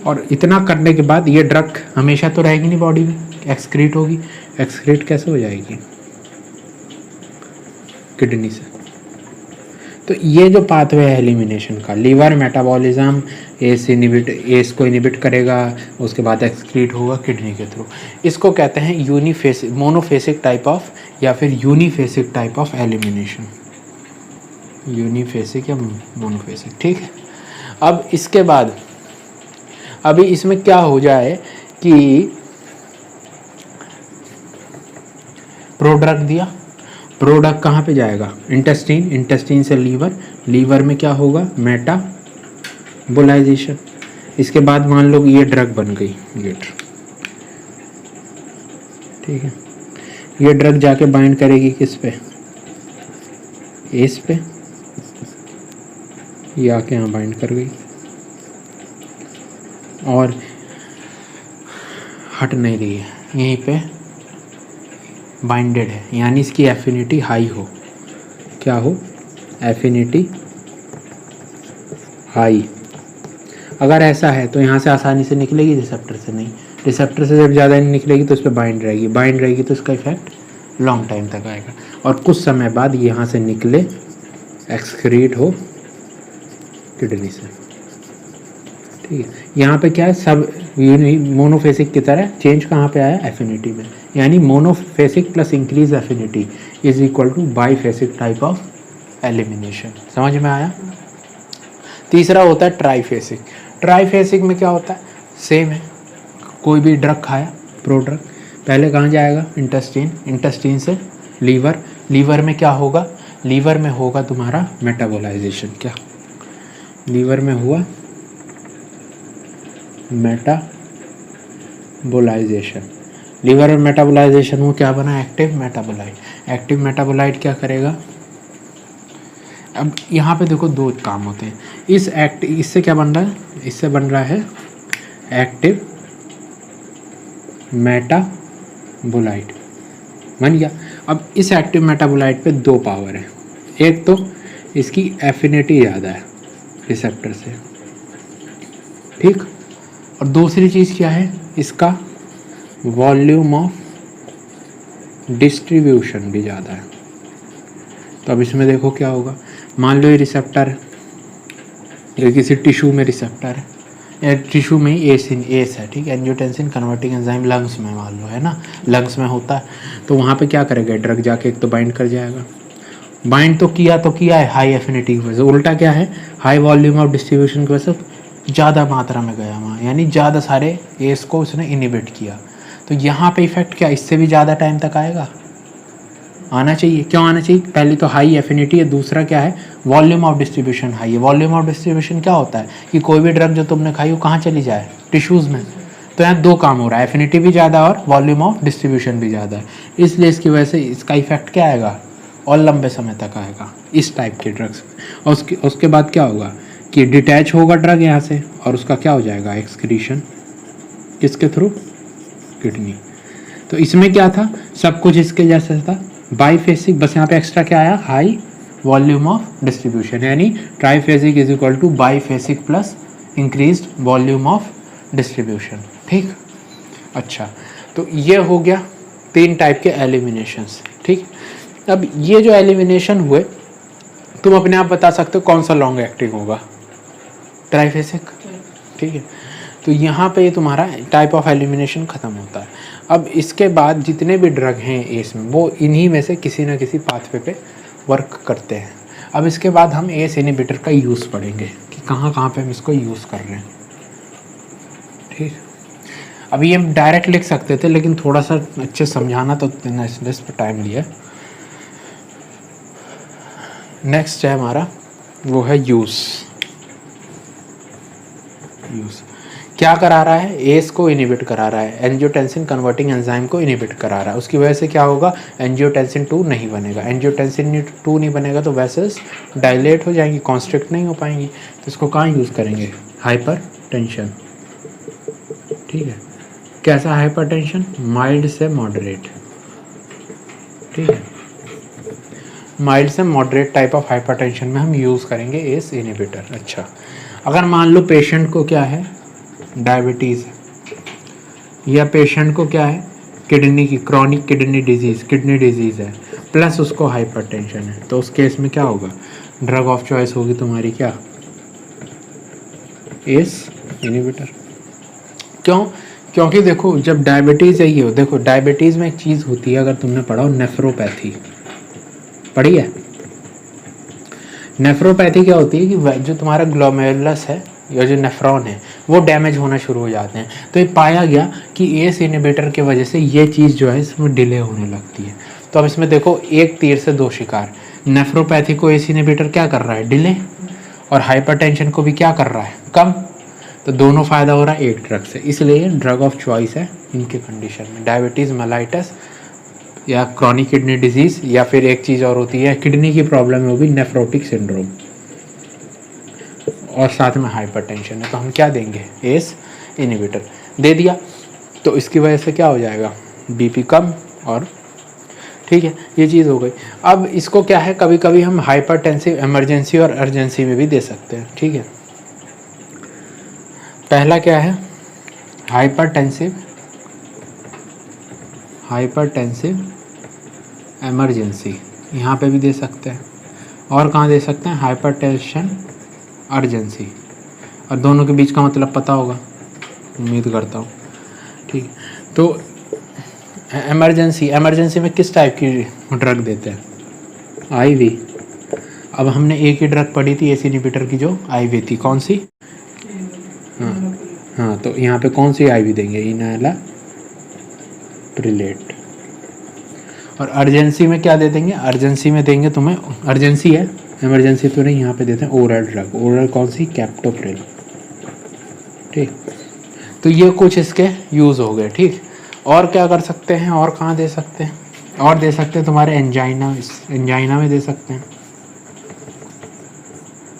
और इतना करने के बाद ये ड्रग हमेशा तो रहेगी नहीं बॉडी में, एक्सक्रीट होगी। एक्सक्रीट कैसे हो जाएगी, किडनी से। तो ये जो पाथवे है एलिमिनेशन का, लीवर मेटाबॉलिज्म, एस को इनहिबिट करेगा, उसके बाद एक्सक्रीट होगा किडनी के थ्रू। इसको कहते हैं यूनिफेसिक, मोनोफेसिक टाइप ऑफ, या फिर यूनिफेसिक टाइप ऑफ एलिमिनेशन, यूनिफेसिक या मोनोफेसिक। ठीक है, अब इसके बाद अभी इसमें क्या हो जाए कि प्रोडक्ट दिया, प्रोडक्ट कहाँ पे जाएगा, इंटेस्टाइन, इंटेस्टाइन से लीवर, लीवर में क्या होगा, मेटाबोलाइजेशन। इसके बाद मान लो ये ड्रग बन गई, ये ड्रग। ठीक है, ये ड्रग जाके बाइंड करेगी किस पे, एस पे, ये आके यहाँ बाइंड कर गई और हट नहीं रही है, यहीं पे बाइंडेड है, यानी इसकी एफिनिटी हाई हो, क्या हो, एफिनिटी हाई। अगर ऐसा है तो यहाँ से आसानी से निकलेगी, रिसेप्टर से नहीं। रिसेप्टर से जब ज़्यादा नहीं निकलेगी तो उस पर बाइंड रहेगी, बाइंड रहेगी तो इसका इफेक्ट लॉन्ग टाइम तक आएगा, और कुछ समय बाद यहाँ से निकले, एक्सक्रीट हो किडनी से। ठीक है, यहाँ पे क्या है, सब मोनोफेसिक की तरह चेंज कहाँ पे आया, एफिनिटी में, यानी monophasic plus increase affinity is equal to biphasic type of elimination. समझ में आया। तीसरा होता है ट्राईफेसिक। ट्राईफेसिक में क्या होता है, सेम है, कोई भी ड्रग खाया, प्रोड्रग, पहले कहाँ जाएगा, इंटेस्टाइन, इंटेस्टाइन से लीवर, लीवर में क्या होगा, लीवर में होगा तुम्हारा मेटाबोलाइजेशन। क्या लीवर में हुआ, मेटाबोलाइजेशन। लीवर में मेटाबोलाइजेशन वो क्या बना, एक्टिव मेटाबोलाइट। एक्टिव मेटाबोलाइट क्या करेगा, अब यहाँ पे देखो दो काम होते हैं, इससे क्या बन रहा है, इससे बन रहा है एक्टिव मेटाबोलाइट, बन गया। अब इस एक्टिव मेटाबोलाइट पे दो पावर है, एक तो इसकी एफिनिटी ज़्यादा है रिसेप्टर से, ठीक, और दूसरी चीज़ क्या है, इसका वॉल्यूम ऑफ डिस्ट्रीब्यूशन भी ज़्यादा है। तो अब इसमें देखो क्या होगा, मान लो ये रिसेप्टर है, ये किसी टिश्यू में रिसेप्टर है, टिश्यू में एस है, ठीक है, एंजियोटेंसिन कन्वर्टिंग एंजाइम लंग्स में मान लो है ना, लंग्स में होता है, तो वहाँ पे क्या करेगा ड्रग, जाके एक तो बाइंड कर जाएगा, बाइंड तो किया है हाई एफिनिटी की वजह से, उल्टा क्या है, हाई वॉल्यूम ऑफ डिस्ट्रीब्यूशन की वजह से ज़्यादा मात्रा में गया वहाँ, यानी ज़्यादा सारे एस को उसने इनिबिट किया। तो यहाँ पे इफेक्ट क्या, इससे भी ज़्यादा टाइम तक आएगा, आना चाहिए। क्यों आना चाहिए, पहले तो हाई एफिनिटी है, दूसरा क्या है, वॉल्यूम ऑफ डिस्ट्रीब्यूशन हाई है। वॉल्यूम ऑफ डिस्ट्रीब्यूशन क्या होता है कि कोई भी ड्रग जो तुमने खाई वो कहाँ चली जाए, टिश्यूज़ में। तो यहाँ दो काम हो रहा है, एफिनिटी भी ज़्यादा और वॉल्यूम ऑफ डिस्ट्रीब्यूशन भी ज़्यादा है, इसलिए इसकी वजह से इसका इफेक्ट क्या आएगा, और लंबे समय तक आएगा इस टाइप के ड्रग्स। और उसके बाद क्या होगा कि डिटैच होगा ड्रग यहाँ से, और उसका क्या हो जाएगा, एक्सक्रीशन, किसके थ्रू, किडनी। तो इसमें क्या था, सब कुछ इसके जैसा था, बाईफेसिक, बस यहाँ पे एक्स्ट्रा क्या आया, हाई वॉल्यूम ऑफ डिस्ट्रीब्यूशन, यानी triphasic is equal to biphasic plus increased volume of distribution. ठीक, अच्छा, तो ये हो गया तीन टाइप के एलिमिनेशंस। ठीक, अब ये जो एलिमिनेशन हुए, तुम अपने आप बता सकते हो कौन सा लॉन्ग एक्टिंग होगा, ट्राईफेसिक। ठीक है, तो यहाँ पे तुम्हारा टाइप ऑफ एलिमिनेशन ख़त्म होता है। अब इसके बाद जितने भी ड्रग हैं एस में, वो इन्हीं में से किसी ना किसी पाथवे पे वर्क करते हैं। अब इसके बाद हम एस इनहिबिटर का यूज़ पढ़ेंगे कि कहाँ कहाँ पे हम इसको यूज़ कर रहे हैं। ठीक, अभी हम डायरेक्ट लिख सकते थे, लेकिन थोड़ा सा अच्छे समझाना तो इस पर टाइम लिया। नेक्स्ट है हमारा, वो है यूज़। क्या करा रहा है, एस को इनिबिट करा रहा है, एंजियोटेंसिन कन्वर्टिंग एंजाइम को इनिबिट करा रहा है। उसकी वजह से क्या होगा, एंजियोटेंसिन 2 नहीं बनेगा। एंजियोटेंसिन 2 नहीं बनेगा तो वेसल्स डायलेट हो जाएंगी, कॉन्स्ट्रिक्ट नहीं हो पाएंगी। तो इसको कहाँ यूज़ करेंगे, हाइपर टेंशन। ठीक है, कैसा हाइपर टेंशन, माइल्ड से मॉडरेट। ठीक है, माइल्ड से moderate type of hyper tension में हम यूज़ करेंगे एस इनिबिटर। अच्छा, अगर मान लो पेशेंट को क्या है, डायबिटीज़, या पेशेंट को क्या है, किडनी की क्रॉनिक किडनी डिजीज़ है, प्लस उसको हाइपरटेंशन है, तो उस केस में क्या होगा, ड्रग ऑफ चॉइस होगी तुम्हारी क्या, एस इनहिबिटर। क्यों, क्योंकि देखो जब डायबिटीज़ है, ये देखो डायबिटीज़ में एक चीज़ होती है, अगर तुमने पढ़ा हो नेफ्रोपैथी, पढ़ी है। नेफ्रोपैथी क्या होती है कि जो तुम्हारा ग्लोमेरुलस है या जो नेफ्रॉन है वो डैमेज होना शुरू हो जाते हैं। तो ये पाया गया कि एस इनहिबिटर की वजह से ये चीज़ जो है इसमें डिले होने लगती है। तो अब इसमें देखो एक तीर से दो शिकार, नेफ्रोपैथी को एस इनहिबिटर क्या कर रहा है, डिले, और हाइपरटेंशन को भी क्या कर रहा है, कम। तो दोनों फ़ायदा हो रहा है एक ड्रग से, इसलिए ड्रग ऑफ चॉइस है इनके कंडीशन में, डायबिटीज़ मेलाइटस या क्रॉनिक किडनी डिजीज़, या फिर एक चीज़ और होती है किडनी की प्रॉब्लम है, वो भी नेफ्रोटिक सिंड्रोम, और साथ में हाइपरटेंशन है। तो हम क्या देंगे, एस इनहिबिटर दे दिया। तो इसकी वजह से क्या हो जाएगा, बीपी कम और ठीक है, ये चीज़ हो गई। अब इसको क्या है, कभी कभी हम हाइपरटेंसिव इमरजेंसी और अर्जेंसी में भी दे सकते हैं। ठीक है, पहला क्या है, हाइपरटेंसिव इमरजेंसी, यहाँ पे भी दे सकते हैं। और कहाँ दे सकते हैं, हाइपरटेंशन अर्जेंसी। और दोनों के बीच का मतलब पता होगा, उम्मीद करता हूँ। ठीक, तो इमरजेंसी में किस टाइप की ड्रग देते हैं, आईवी। अब हमने एक ही ड्रग पढ़ी थी एसी इनहिबिटर की जो आईवी थी, कौन सी, हाँ, तो यहाँ पे कौन सी आईवी देंगे, इनालाप्रिलेट। और अर्जेंसी में क्या दे देंगे, अर्जेंसी में देंगे तुम्हें, अर्जेंसी है, इमरजेंसी तो नहीं, यहाँ पे देते हैं ओरल ड्रग। ओरल कौन सी, कैप्टोप्रिल। ठीक, तो ये कुछ इसके यूज़ हो गए। ठीक, और क्या कर सकते हैं, और कहाँ दे सकते हैं, और दे सकते हैं तुम्हारे एंजाइना में दे सकते हैं।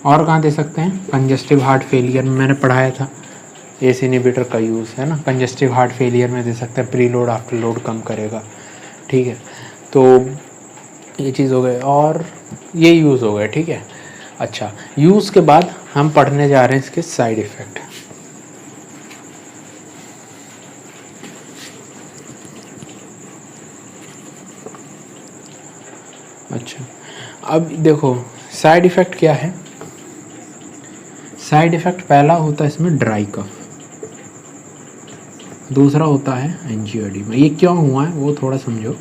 और कहाँ दे सकते हैं, कंजस्टिव हार्ट फेलियर में मैंने पढ़ाया था, एसी इनहिबिटर का यूज़ है ना, कंजस्टिव हार्ट फेलियर में दे सकते हैं, प्री लोड आफ्टर लोड कम करेगा। ठीक है, तो ये चीज़ हो गए और ये यूज़ हो गए। ठीक है, अच्छा, यूज़ के बाद हम पढ़ने जा रहे हैं इसके साइड इफ़ेक्ट। अच्छा, अब देखो साइड इफ़ेक्ट क्या है। साइड इफ़ेक्ट पहला होता है इसमें ड्राई कफ, दूसरा होता है एंजियोएडिमा। ये क्यों हुआ है वो थोड़ा समझो।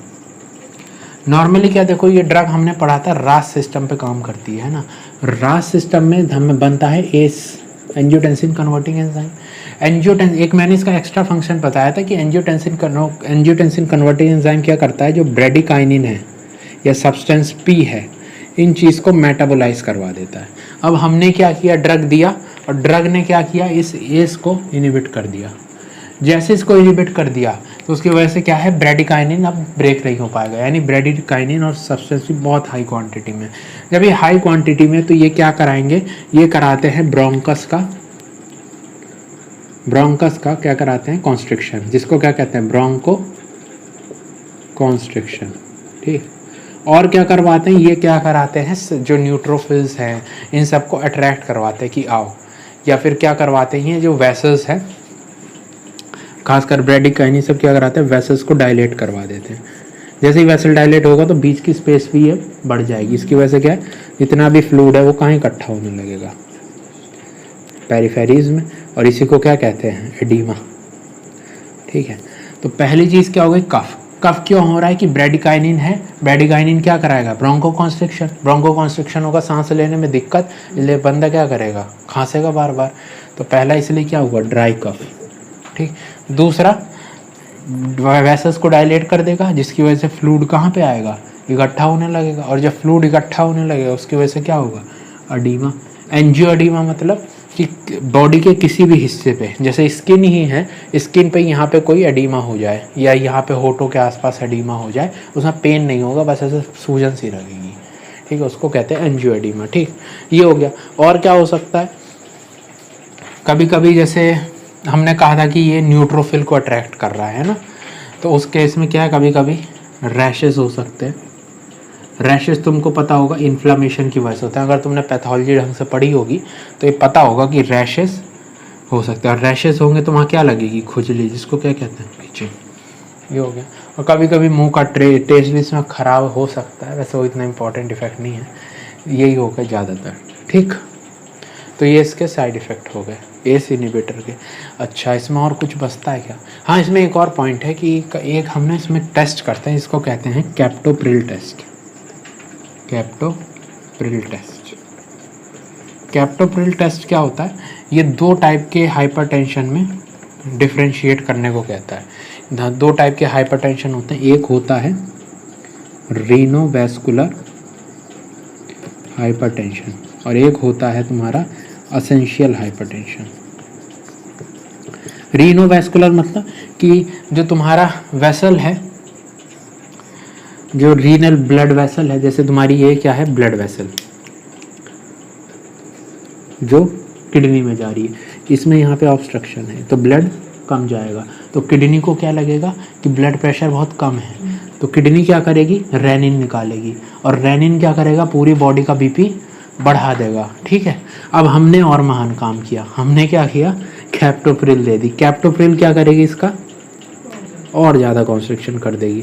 नॉर्मली क्या, देखो ये ड्रग हमने पढ़ा था रास सिस्टम पे काम करती है ना, रास सिस्टम में हमें बनता है एंजियोटेंसिन कन्वर्टिंग एंजाइम। एंजियोटेंसिन, एक मैंने इसका एक्स्ट्रा फंक्शन बताया था कि एंजियोटेंसिन कन्वर्टिंग एंजाइम क्या करता है, जो ब्रेडिकाइनिन है या सब्सटेंस पी है, इन चीज़ को मेटाबोलाइज करवा देता है। अब हमने क्या किया, ड्रग दिया, और ड्रग ने क्या किया, इस एस को इनहिबिट कर दिया। जैसे इसको इनहिबिट कर दिया तो उसकी वजह से क्या है, ब्रेडिकाइनिन अब ब्रेक नहीं हो पाएगा, यानी ब्रेडिकाइनिन और सब्सटेंस भी बहुत हाई क्वांटिटी में। जब ये हाई क्वांटिटी में, तो ये क्या कराएंगे, ये कराते हैं ब्रोंकस का क्या कराते हैं, कॉन्स्ट्रिक्शन, जिसको क्या कहते हैं, ब्रोंको कॉन्स्ट्रिक्शन। ठीक, और क्या करवाते हैं, ये क्या कराते हैं, जो न्यूट्रोफिल्स हैं इन सबको अट्रैक्ट करवाते हैं कि आओ, या फिर क्या करवाते हैं, जो वेसल्स हैं, खासकर ब्रेडिकाइनिन सब क्या कराते हैं, वेसल्स को डायलेट करवा देते हैं। जैसे ही वेसल डायलेट होगा तो बीच की स्पेस भी ये बढ़ जाएगी। इसकी वजह से क्या है, जितना भी फ्लूइड है वो कहाँ इकट्ठा होने लगेगा, पेरिफेरीज में, और इसी को क्या कहते हैं, एडीमा। ठीक है, तो पहली चीज़ क्या हो गई, कफ क्यों हो रहा है कि ब्रेडिकाइनिन है, ब्रेडिकाइनिन क्या कराएगा, ब्रोंको कॉन्स्ट्रिक्शन होगा, सांस लेने में दिक्कत, इसलिए बंदा क्या करेगा, खांसेगा बार बार। तो पहला इसलिए क्या हुआ, ड्राई कफ। ठीक, दूसरा वेसल्स को डायलेट कर देगा, जिसकी वजह से फ्लूइड कहाँ पे आएगा, इकट्ठा होने लगेगा, और जब फ्लूइड इकट्ठा होने लगेगा उसकी वजह से क्या होगा, एडीमा। एंजियोएडिमा मतलब कि बॉडी के किसी भी हिस्से पे, जैसे स्किन ही है, स्किन पे यहाँ पे कोई एडीमा हो जाए, या यहाँ पे होठों के आसपास एडीमा हो जाए, उसमें पेन नहीं होगा, बस ऐसे सूजन सी लगेगी। ठीक है, उसको कहते हैं एंजियोएडिमा। ठीक, ये हो गया। और क्या हो सकता है, कभी कभी जैसे हमने कहा था कि ये न्यूट्रोफिल को अट्रैक्ट कर रहा है ना, तो उस केस में क्या है, कभी कभी रैशेस हो सकते हैं। रैशेस तुमको पता होगा इन्फ्लामेशन की वजह से होता है, अगर तुमने पैथोलॉजी ढंग से पढ़ी होगी तो ये पता होगा कि रैशेस हो सकते हैं। और रैशेस होंगे तो वहाँ क्या लगेगी, खुजली, जिसको क्या कहते हैं, इचिंग। ये हो गया। और कभी कभी मुंह का टेस्ट भी इसमें ख़राब हो सकता है, वैसे वो इतना इंपॉर्टेंट इफेक्ट नहीं है, यही होगा ज़्यादातर। ठीक, तो ये इसके साइड इफ़ेक्ट हो गए एस इनहिबिटर के। अच्छा, इसमें और कुछ बचता है क्या, हाँ, इसमें एक और पॉइंट है कि एक हमने इसमें टेस्ट करते हैं, इसको कहते हैं कैप्टोप्रिल टेस्ट। कैप्टोप्रिल टेस्ट क्या होता है, ये दो टाइप के हाइपरटेंशन में डिफ्रेंशिएट करने को कहता है। दो टाइप के हाइपरटेंशन होते हैं, एक होता है रीनोवैस्कुलर हाइपरटेंशन और एक होता है तुम्हारा एसेंशियल हाइपरटेंशन। रीनोवैस्कुलर मतलब कि जो तुम्हारा वेसल है, जो रीनल ब्लड वेसल है, जैसे तुम्हारी ये क्या है, ब्लड वेसल जो किडनी में जा रही है, इसमें यहाँ पे ऑब्स्ट्रक्शन है तो ब्लड कम जाएगा, तो किडनी को क्या लगेगा कि ब्लड प्रेशर बहुत कम है, तो किडनी क्या करेगी, रेनिन निकालेगी, और रेनिन क्या करेगा, पूरी बॉडी का बीपी बढ़ा देगा। ठीक है, अब हमने और महान काम किया, हमने क्या किया, कैप्टोप्रिल दे दी। कैप्टोप्रिल क्या करेगी, इसका और ज़्यादा कॉन्स्ट्रिक्शन कर देगी।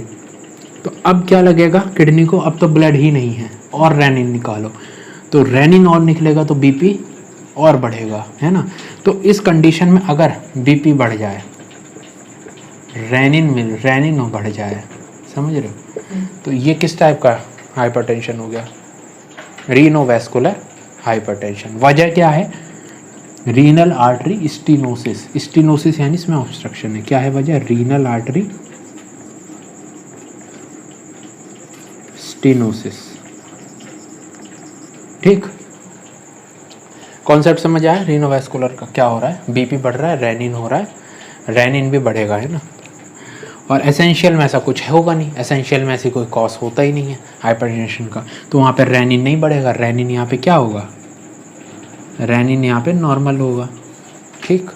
तो अब क्या लगेगा किडनी को, अब तो ब्लड ही नहीं है, और रेनिन निकालो, तो रेनिन और निकलेगा तो बीपी और बढ़ेगा, है ना। तो इस कंडीशन में अगर बीपी बढ़ जाए, रेनिन बढ़ जाए, समझ रहे हो, तो ये किस टाइप का हाइपरटेंशन हो गया, रीनोवैस्कुलर हाइपरटेंशन। वजह क्या है, रीनल आर्टरी स्टीनोसिस। स्टीनोसिस यानी इसमें ऑब्स्ट्रक्शन है। क्या है वजह, रीनल आर्टरी स्टीनोसिस। ठीक, कॉन्सेप्ट समझ आया रीनोवैस्कुलर का, क्या हो रहा है, बीपी बढ़ रहा है, रेनिन हो रहा है, रेनिन भी बढ़ेगा, है ना। और एसेंशियल में ऐसा कुछ होगा नहीं, एसेंशियल में ऐसी कोई कॉज होता ही नहीं है हाइपरटेंशन का, तो वहाँ पे रेनिन नहीं बढ़ेगा, रेनिन यहाँ पे क्या होगा, रेनिन यहाँ पे नॉर्मल होगा। ठीक,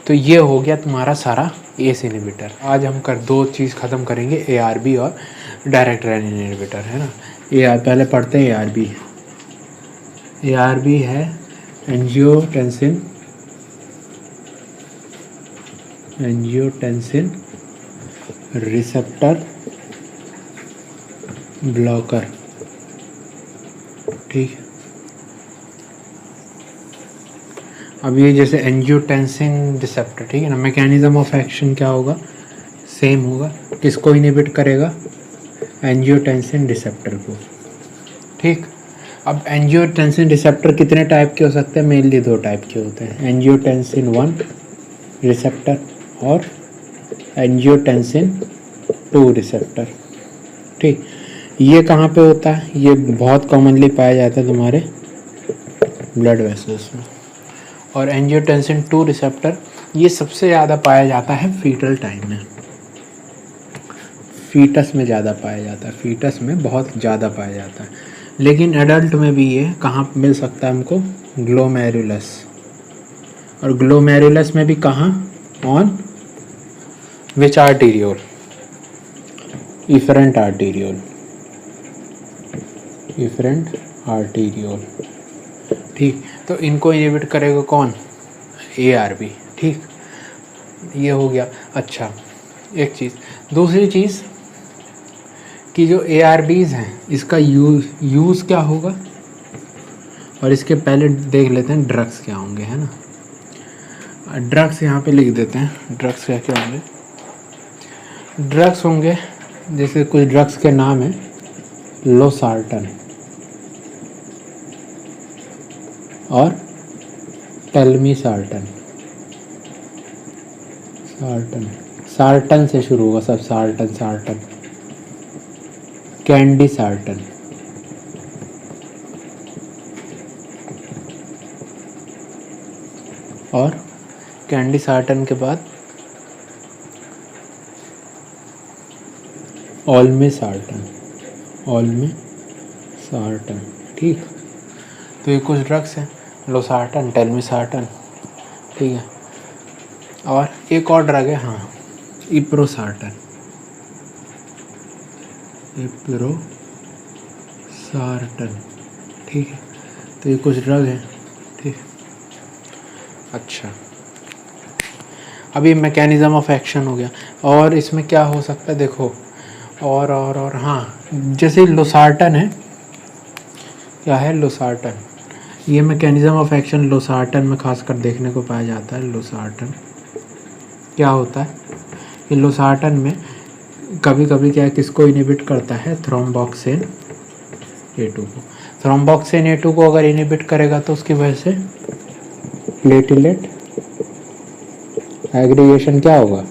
तो ये हो गया तुम्हारा सारा एस इनहिबिटर। आज हम दो चीज़ ख़त्म करेंगे, ARB और डायरेक्ट रेनिन इनहिबिटर, है ना। पहले पढ़ते हैं ARB। ARB है एंजियोटेंसिन रिसेप्टर ब्लॉकर। ठीक है, अब ये जैसे एंजियोटेंसिन रिसेप्टर, ठीक है ना, मैकेनिज्म ऑफ एक्शन क्या होगा, सेम होगा, किसको इनहिबिट करेगा, एंजियोटेंसिन रिसेप्टर को। ठीक, अब एंजियोटेंसिन रिसेप्टर कितने टाइप के हो सकते हैं, मेनली दो टाइप के होते हैं, एंजियोटेंसिन 1 रिसेप्टर और एंजियोटेंसिन 2 रिसेप्टर। ठीक, ये कहाँ पे होता है, ये बहुत कॉमनली पाया जाता है तुम्हारे ब्लड वेसल्स में। और एंजियोटेंसिन 2 रिसेप्टर ये सबसे ज़्यादा पाया जाता है फीटल टाइम में, फीटस में ज़्यादा पाया जाता है, फीटस में बहुत ज़्यादा पाया जाता है। लेकिन एडल्ट में भी ये कहाँ मिल सकता है हमको, ग्लोमेरुलस, और ग्लोमेरुलस में भी कहाँ, on which arteriole, efferent arteriole. ठीक, तो इनको इनहिबिट करेगा कौन, ARB। ठीक, ये हो गया। अच्छा, एक चीज़, दूसरी चीज़ कि जो ARBs हैं इसका यूज़ क्या होगा, और इसके पहले देख लेते हैं ड्रग्स क्या होंगे, है ना। ड्रग्स यहाँ पे लिख देते हैं, ड्रग्स क्या क्या होंगे। ड्रग्स होंगे, जैसे कुछ ड्रग्स के नाम हैं, लोसार्टन और टेल्मीसार्टन। सार्टन से शुरू होगा सब, सार्टन, कैंडी सार्टन, और कैंडी सार्टन के बाद ओल्मे सार्टन। ठीक, तो ये कुछ ड्रग्स हैं, लोसार्टन, टेल्मीसार्टन। ठीक है, और एक और ड्रग है, हाँ, इप्रोसार्टन। ठीक है, तो ये कुछ ड्रग है। ठीक, अच्छा, अभी मैकेनिज्म ऑफ एक्शन हो गया, और इसमें क्या हो सकता है देखो, और हाँ, जैसे लोसार्टन है, क्या है लोसार्टन, ये मैकेनिज्म ऑफ एक्शन लोसार्टन में खासकर देखने को पाया जाता है। लोसार्टन क्या होता है, कि लोसार्टन में कभी कभी क्या है, किसको इनहिबिट करता है, थ्रोम्बोक्सिन A2 को। थ्रोम्बोक्सिन A2 को अगर इनहिबिट करेगा तो उसकी वजह से प्लेटलेट एग्रीगेशन क्या होगा,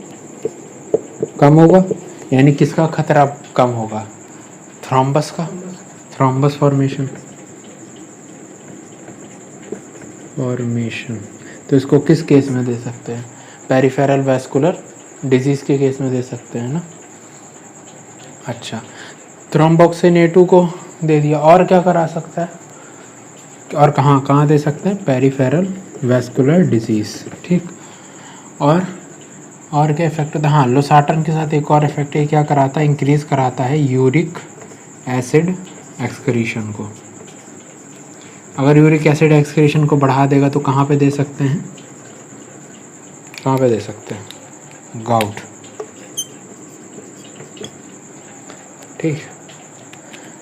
कम होगा, यानी किसका खतरा कम होगा, थ्रोम्बस का, थ्रोम्बस फॉर्मेशन। तो इसको किस केस में दे सकते हैं, पेरिफेरल वैस्कुलर डिजीज़ के केस में दे सकते हैं ना। अच्छा, थ्रोम्बोक्सिन A2 को दे दिया, और क्या करा सकता है, और कहाँ दे सकते हैं, पेरिफेरल वैस्कुलर डिजीज़। ठीक, और और क्या इफेक्ट होता है, हाँ लोसार्टन के साथ एक और इफेक्ट है, क्या कराता है, इंक्रीज कराता है यूरिक एसिड एक्सक्रीशन को। अगर यूरिक एसिड एक्सक्रीशन को बढ़ा देगा तो कहाँ पे दे सकते हैं, कहाँ पे दे सकते हैं, गाउट। ठीक,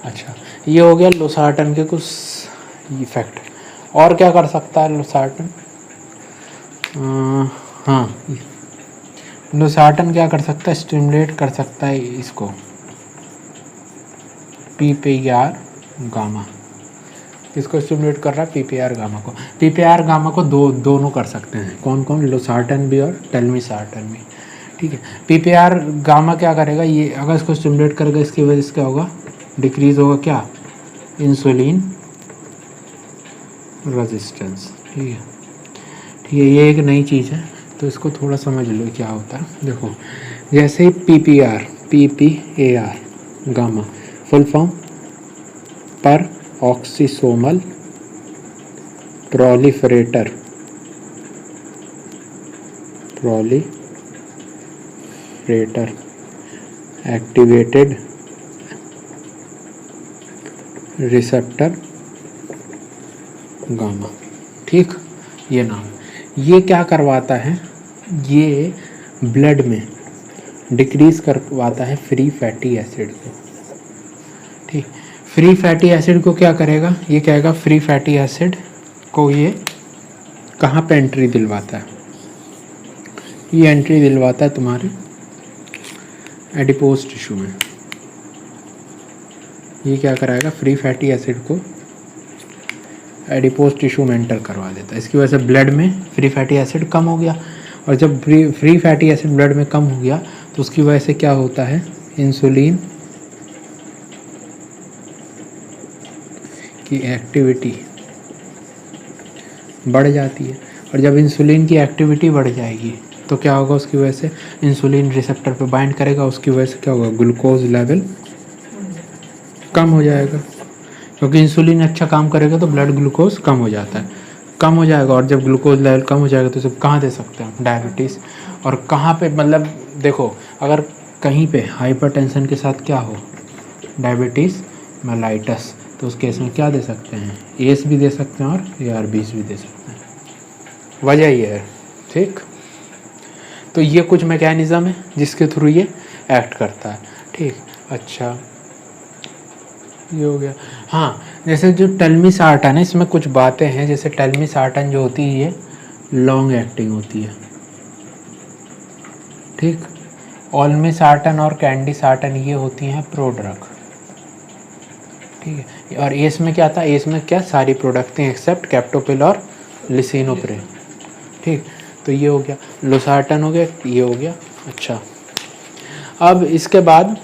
अच्छा ये हो गया लोसार्टन के कुछ इफेक्ट। और क्या कर सकता है लोसार्टन, हाँ लोसार्टन क्या कर सकता है, स्टिमुलेट कर सकता है इसको PPR गामा। किसको स्टिमुलेट कर रहा है, PPR गामा को। PPR गामा को दोनों कर सकते हैं, कौन कौन, लोसार्टन भी और टेलमिसार्टन भी। ठीक है, PPR गामा क्या करेगा, ये अगर इसको स्टिमुलेट करेगा इसकी वजह से क्या होगा, डिक्रीज होगा क्या, इंसुलिन रेजिस्टेंस। ठीक है, ठीक है, ये एक नई चीज़ है तो इसको थोड़ा समझ लो क्या होता है। देखो जैसे ही PPAR गामा फुल फॉर्म पर ऑक्सीसोमल प्रोलिफरेटर एक्टिवेटेड रिसेप्टर गामा। ठीक, ये नाम, ये क्या करवाता है, ये ब्लड में डिक्रीज करवाता है फ्री फैटी एसिड को। ठीक, फ्री फैटी एसिड को क्या करेगा, ये कहेगा फ्री फैटी एसिड को ये कहाँ पे एंट्री दिलवाता है, ये एंट्री दिलवाता है तुम्हारे एडिपोज टिश्यू में। ये क्या कराएगा, फ्री फैटी एसिड को एडिपोज टिश्यू में एंटर करवा देता है। इसकी वजह से ब्लड में फ्री फैटी एसिड कम हो गया, और जब फ्री फैटी एसिड ब्लड में कम हो गया तो उसकी वजह से क्या होता है, इंसुलिन की एक्टिविटी बढ़ जाती है। और जब इंसुलिन की एक्टिविटी बढ़ जाएगी तो क्या होगा, उसकी वजह से इंसुलिन रिसेप्टर पे बाइंड करेगा, उसकी वजह से क्या होगा, ग्लूकोज लेवल कम हो जाएगा, क्योंकि इंसुलिन अच्छा काम करेगा तो ब्लड ग्लूकोज कम हो जाता है, कम हो जाएगा। और जब ग्लूकोज लेवल कम हो जाएगा तो सब कहाँ दे सकते हैं, डायबिटीज़। और कहाँ पे, मतलब देखो अगर कहीं पे हाइपरटेंशन के साथ क्या हो, डायबिटीज़ मेलाइटस, तो उस केस में क्या दे सकते हैं, एस भी दे सकते हैं और ARBs भी दे सकते हैं। वजह ये है। ठीक, तो ये कुछ मैकेनिज़्म है जिसके थ्रू ये एक्ट करता है। ठीक, अच्छा ये हो गया। हाँ, जैसे जो टेलमिसार्टन है इसमें कुछ बातें हैं, जैसे टेलमिसार्टन जो होती है ये लॉन्ग एक्टिंग होती है। ठीक, ओल्मेसार्टन और कैंडीसार्टन ये होती हैं प्रोड्रग। ठीक है, और एस में क्या था, एस में क्या, सारी प्रोडक्ट थी एक्सेप्ट कैप्टोपिल और लिसिनोप्रिल। ठीक, तो ये हो गया, लोसार्टन हो गया, ये हो गया। अच्छा, अब इसके बाद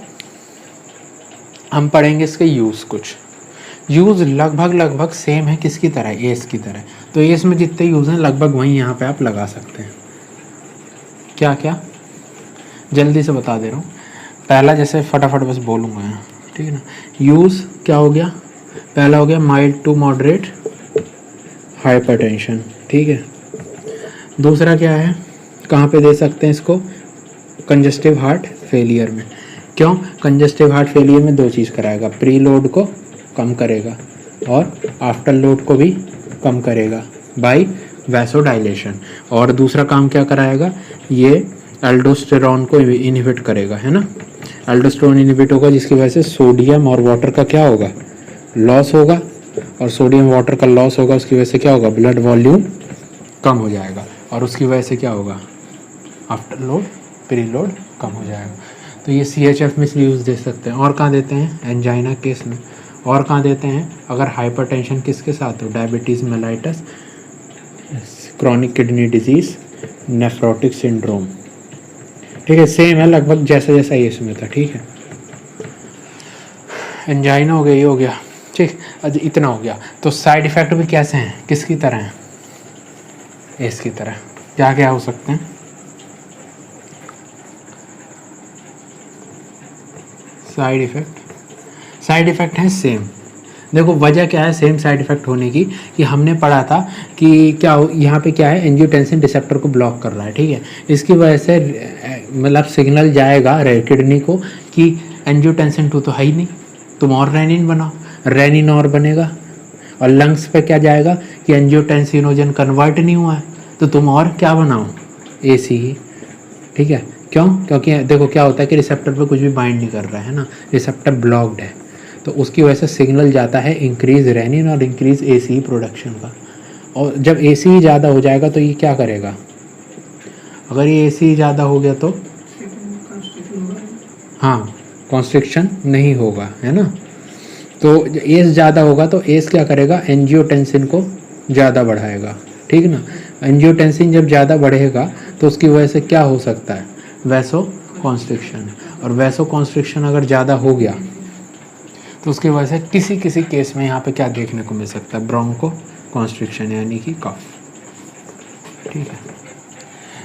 हम पढ़ेंगे इसके यूज़। कुछ यूज़ लगभग सेम है, किसकी तरह, एस की तरह। तो एस में जितने यूज़ हैं लगभग वहीं यहाँ पे आप लगा सकते हैं। क्या क्या, जल्दी से बता दे रहा हूँ। पहला जैसे फटाफट बस बोलूँगा यहाँ, ठीक है ना। यूज़ क्या हो गया, पहला हो गया माइल्ड टू मॉडरेट हाइपरटेंशन। ठीक है, दूसरा क्या है, कहाँ पे दे सकते हैं इसको, कंजस्टिव हार्ट फेलियर में। क्यों, कंजस्टिव हार्ट फेलियर में दो चीज़ कराएगा, प्री लोड को कम करेगा और आफ्टर लोड को भी कम करेगा बाय वैसोडाइलेशन। और दूसरा काम क्या कराएगा, ये एल्डोस्टेरॉन को इनहिबिट करेगा, है ना। एल्डोस्टेरॉन इनहिबिट होगा जिसकी वजह से सोडियम और वाटर का क्या होगा, लॉस होगा। और सोडियम वाटर का लॉस होगा, उसकी वजह से क्या होगा, ब्लड वॉल्यूम कम हो जाएगा। और उसकी वजह से क्या होगा, आफ्टर लोड प्री लोड कम हो जाएगा। तो ये CHF में इसलिए यूज़ दे सकते हैं। और कहाँ देते हैं, एंजाइना केस में। और कहाँ देते हैं, अगर हाइपरटेंशन किसके साथ हो, diabetes mellitus, chronic kidney disease, nephrotic syndrome. ठीक है, सेम है लगभग जैसा जैसा ये इसमें था। ठीक है, एंजाइना हो गया, ये हो गया। ठीक, अच्छा इतना हो गया। तो साइड इफ़ेक्ट भी कैसे हैं, किसकी तरह हैं, इसकी तरह। क्या क्या हो सकते हैं साइड इफ़ेक्ट, साइड इफ़ेक्ट हैं सेम, देखो वजह क्या है सेम साइड इफेक्ट होने की, कि हमने पढ़ा था कि क्या यहाँ पे क्या है, एंजियोटेंसिन रिसेप्टर को ब्लॉक कर रहा है, ठीक है। इसकी वजह से मतलब सिग्नल जाएगा किडनी को कि एंजियोटेंसिन 2 तो है ही नहीं, तुम और रेनिन बनाओ, रेनिन और बनेगा, और लंग्स पे क्या जाएगा कि एंजियोटेंसिनोजन कन्वर्ट नहीं हुआ है, तो तुम और क्या बनाओ, AC ही, ठीक है। क्यों? क्योंकि देखो क्या होता है कि रिसेप्टर पे कुछ भी बाइंड नहीं कर रहा है ना, रिसेप्टर ब्लॉक्ड है, तो उसकी वजह से सिग्नल जाता है इंक्रीज रेनिन और इंक्रीज AC प्रोडक्शन का। और जब AC ज़्यादा हो जाएगा तो ये क्या करेगा, अगर ये AC ज़्यादा हो गया तो हाँ कॉन्स्ट्रिक्शन नहीं होगा, है ना। तो एस ज़्यादा होगा तो एस क्या करेगा, एंजियोटेंसिन को ज़्यादा बढ़ाएगा, ठीक ना। एंजियोटेंसिन जब ज़्यादा बढ़ेगा तो उसकी वजह से क्या हो सकता है, वैसो कॉन्स्ट्रिक्शन, और वैसो कॉन्स्ट्रिक्शन अगर ज़्यादा हो गया तो उसकी वजह से किसी किसी केस में यहाँ पे क्या देखने को मिल सकता है, ब्रोंको कॉन्स्ट्रिक्शन यानी कि कफ, ठीक है।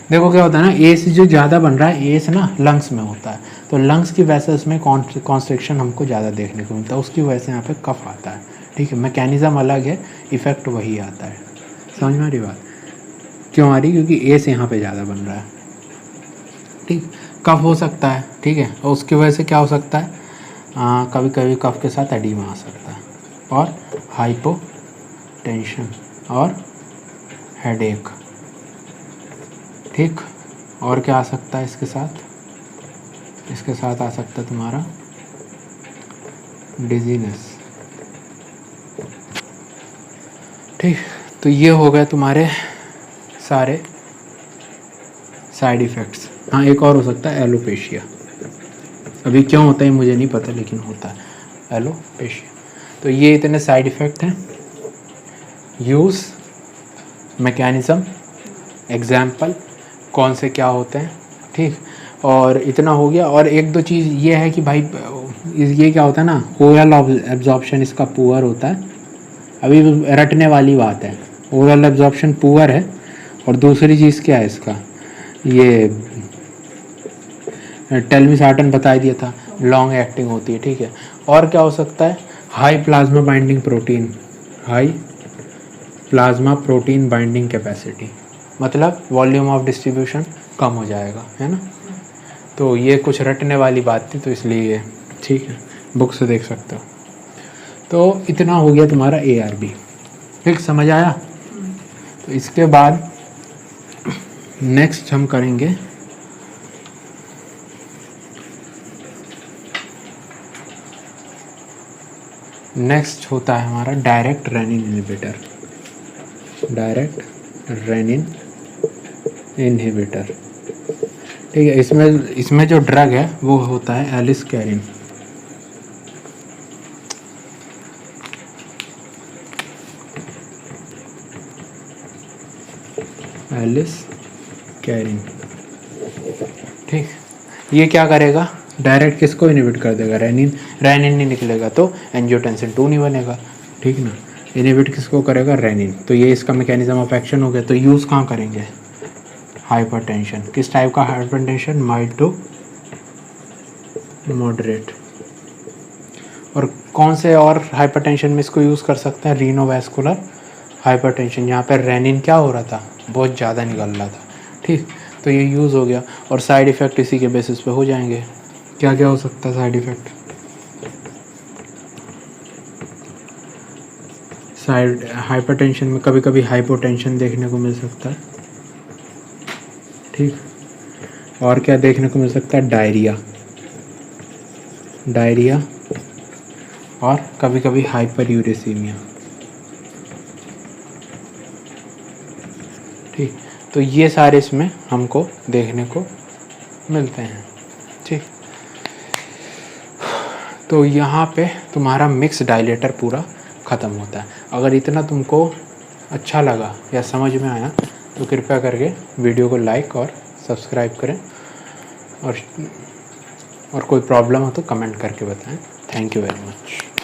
देखो क्या होता है ना, एस जो ज़्यादा बन रहा है, एस ना लंग्स में होता है, तो लंग्स की वेसल्स में कॉन्स्ट्रिक्शन हमको ज़्यादा देखने को मिलता है, उसकी वजह से यहाँ पे कफ आता है, ठीक है। मैकेनिज़्म अलग है, इफेक्ट वही आता है। समझ में आ रही बात, क्यों आ रही, क्योंकि एस यहाँ पे ज़्यादा बन रहा है, ठीक। कफ हो सकता है, ठीक है, और उसकी वजह से क्या हो सकता है, कभी कभी कफ के साथ एडीमा आ सकता है, और हाइपोटेंशन और हेडेक, ठीक। और क्या आ सकता है इसके साथ, इसके साथ आ सकता है तुम्हारा डिजीनेस, ठीक। तो ये हो गए तुम्हारे सारे साइड इफ़ेक्ट्स। हाँ एक और हो सकता है एलोपेशिया, अभी क्यों होता है मुझे नहीं पता, लेकिन होता है एलोपेशिया। तो ये इतने साइड इफ़ेक्ट हैं, यूज़, मैकेनिज़्म, एग्जाम्पल, कौन से क्या होते हैं, ठीक। और इतना हो गया। और एक दो चीज़ ये है कि भाई ये क्या होता है ना, ओरल एब्जॉर्प्शन इसका पुअर होता है, अभी रटने वाली बात है, ओरल एब्जॉर्प्शन पुअर है। और दूसरी चीज़ क्या है इसका, ये टेलमिसार्टन बता दिया था, लॉन्ग एक्टिंग होती है, ठीक है। और क्या हो सकता है, high plasma binding protein, high plasma protein binding capacity, मतलब वॉल्यूम ऑफ डिस्ट्रीब्यूशन कम हो जाएगा, है ना। तो ये कुछ रटने वाली बात थी, तो इसलिए ठीक है, बुक से देख सकते हो। तो इतना हो गया तुम्हारा ARB, ठीक, समझ आया। तो इसके बाद नेक्स्ट हम करेंगे नेक्स्ट होता है हमारा direct renin inhibitor, direct renin inhibitor, ठीक है। इसमें जो ड्रग है वो होता है एलिस्कैरिन, एलिस्कैरिन, ठीक। ये क्या करेगा, डायरेक्ट किसको इनहिबिट कर देगा, रेनिन, रेनिन नहीं निकलेगा तो एंजियोटेंसिन 2 नहीं बनेगा, ठीक ना। इनहिबिट किसको करेगा, रेनिन। तो ये इसका मैकेनिज्म ऑफ एक्शन हो गया। तो यूज़ कहाँ करेंगे, हाइपरटेंशन, किस टाइप का हाइपरटेंशन, माइल्ड टू मॉडरेट। और कौन से और हाइपरटेंशन में इसको यूज़ कर सकते हैं, रीनोवैस्कुलर हाइपरटेंशन, यहाँ पर रेनिन क्या हो रहा था, बहुत ज़्यादा निकल रहा था, ठीक। तो ये यूज़ हो गया। और साइड इफ़ेक्ट इसी के बेसिस पे हो जाएंगे। क्या क्या हो सकता है साइड इफ़ेक्ट, साइड हाइपरटेंशन में कभी कभी हाइपोटेंशन देखने को मिल सकता है, ठीक। और क्या देखने को मिल सकता है, डायरिया, डायरिया, और कभी कभी हाइपर यूरेसीमिया, ठीक। तो ये सारे इसमें हमको देखने को मिलते हैं, ठीक। तो यहाँ पे तुम्हारा मिक्स डायलेटर पूरा ख़त्म होता है। अगर इतना तुमको अच्छा लगा या समझ में आया तो कृपया करके वीडियो को लाइक और सब्सक्राइब करें, और कोई प्रॉब्लम हो तो कमेंट करके बताएं। Thank you very much.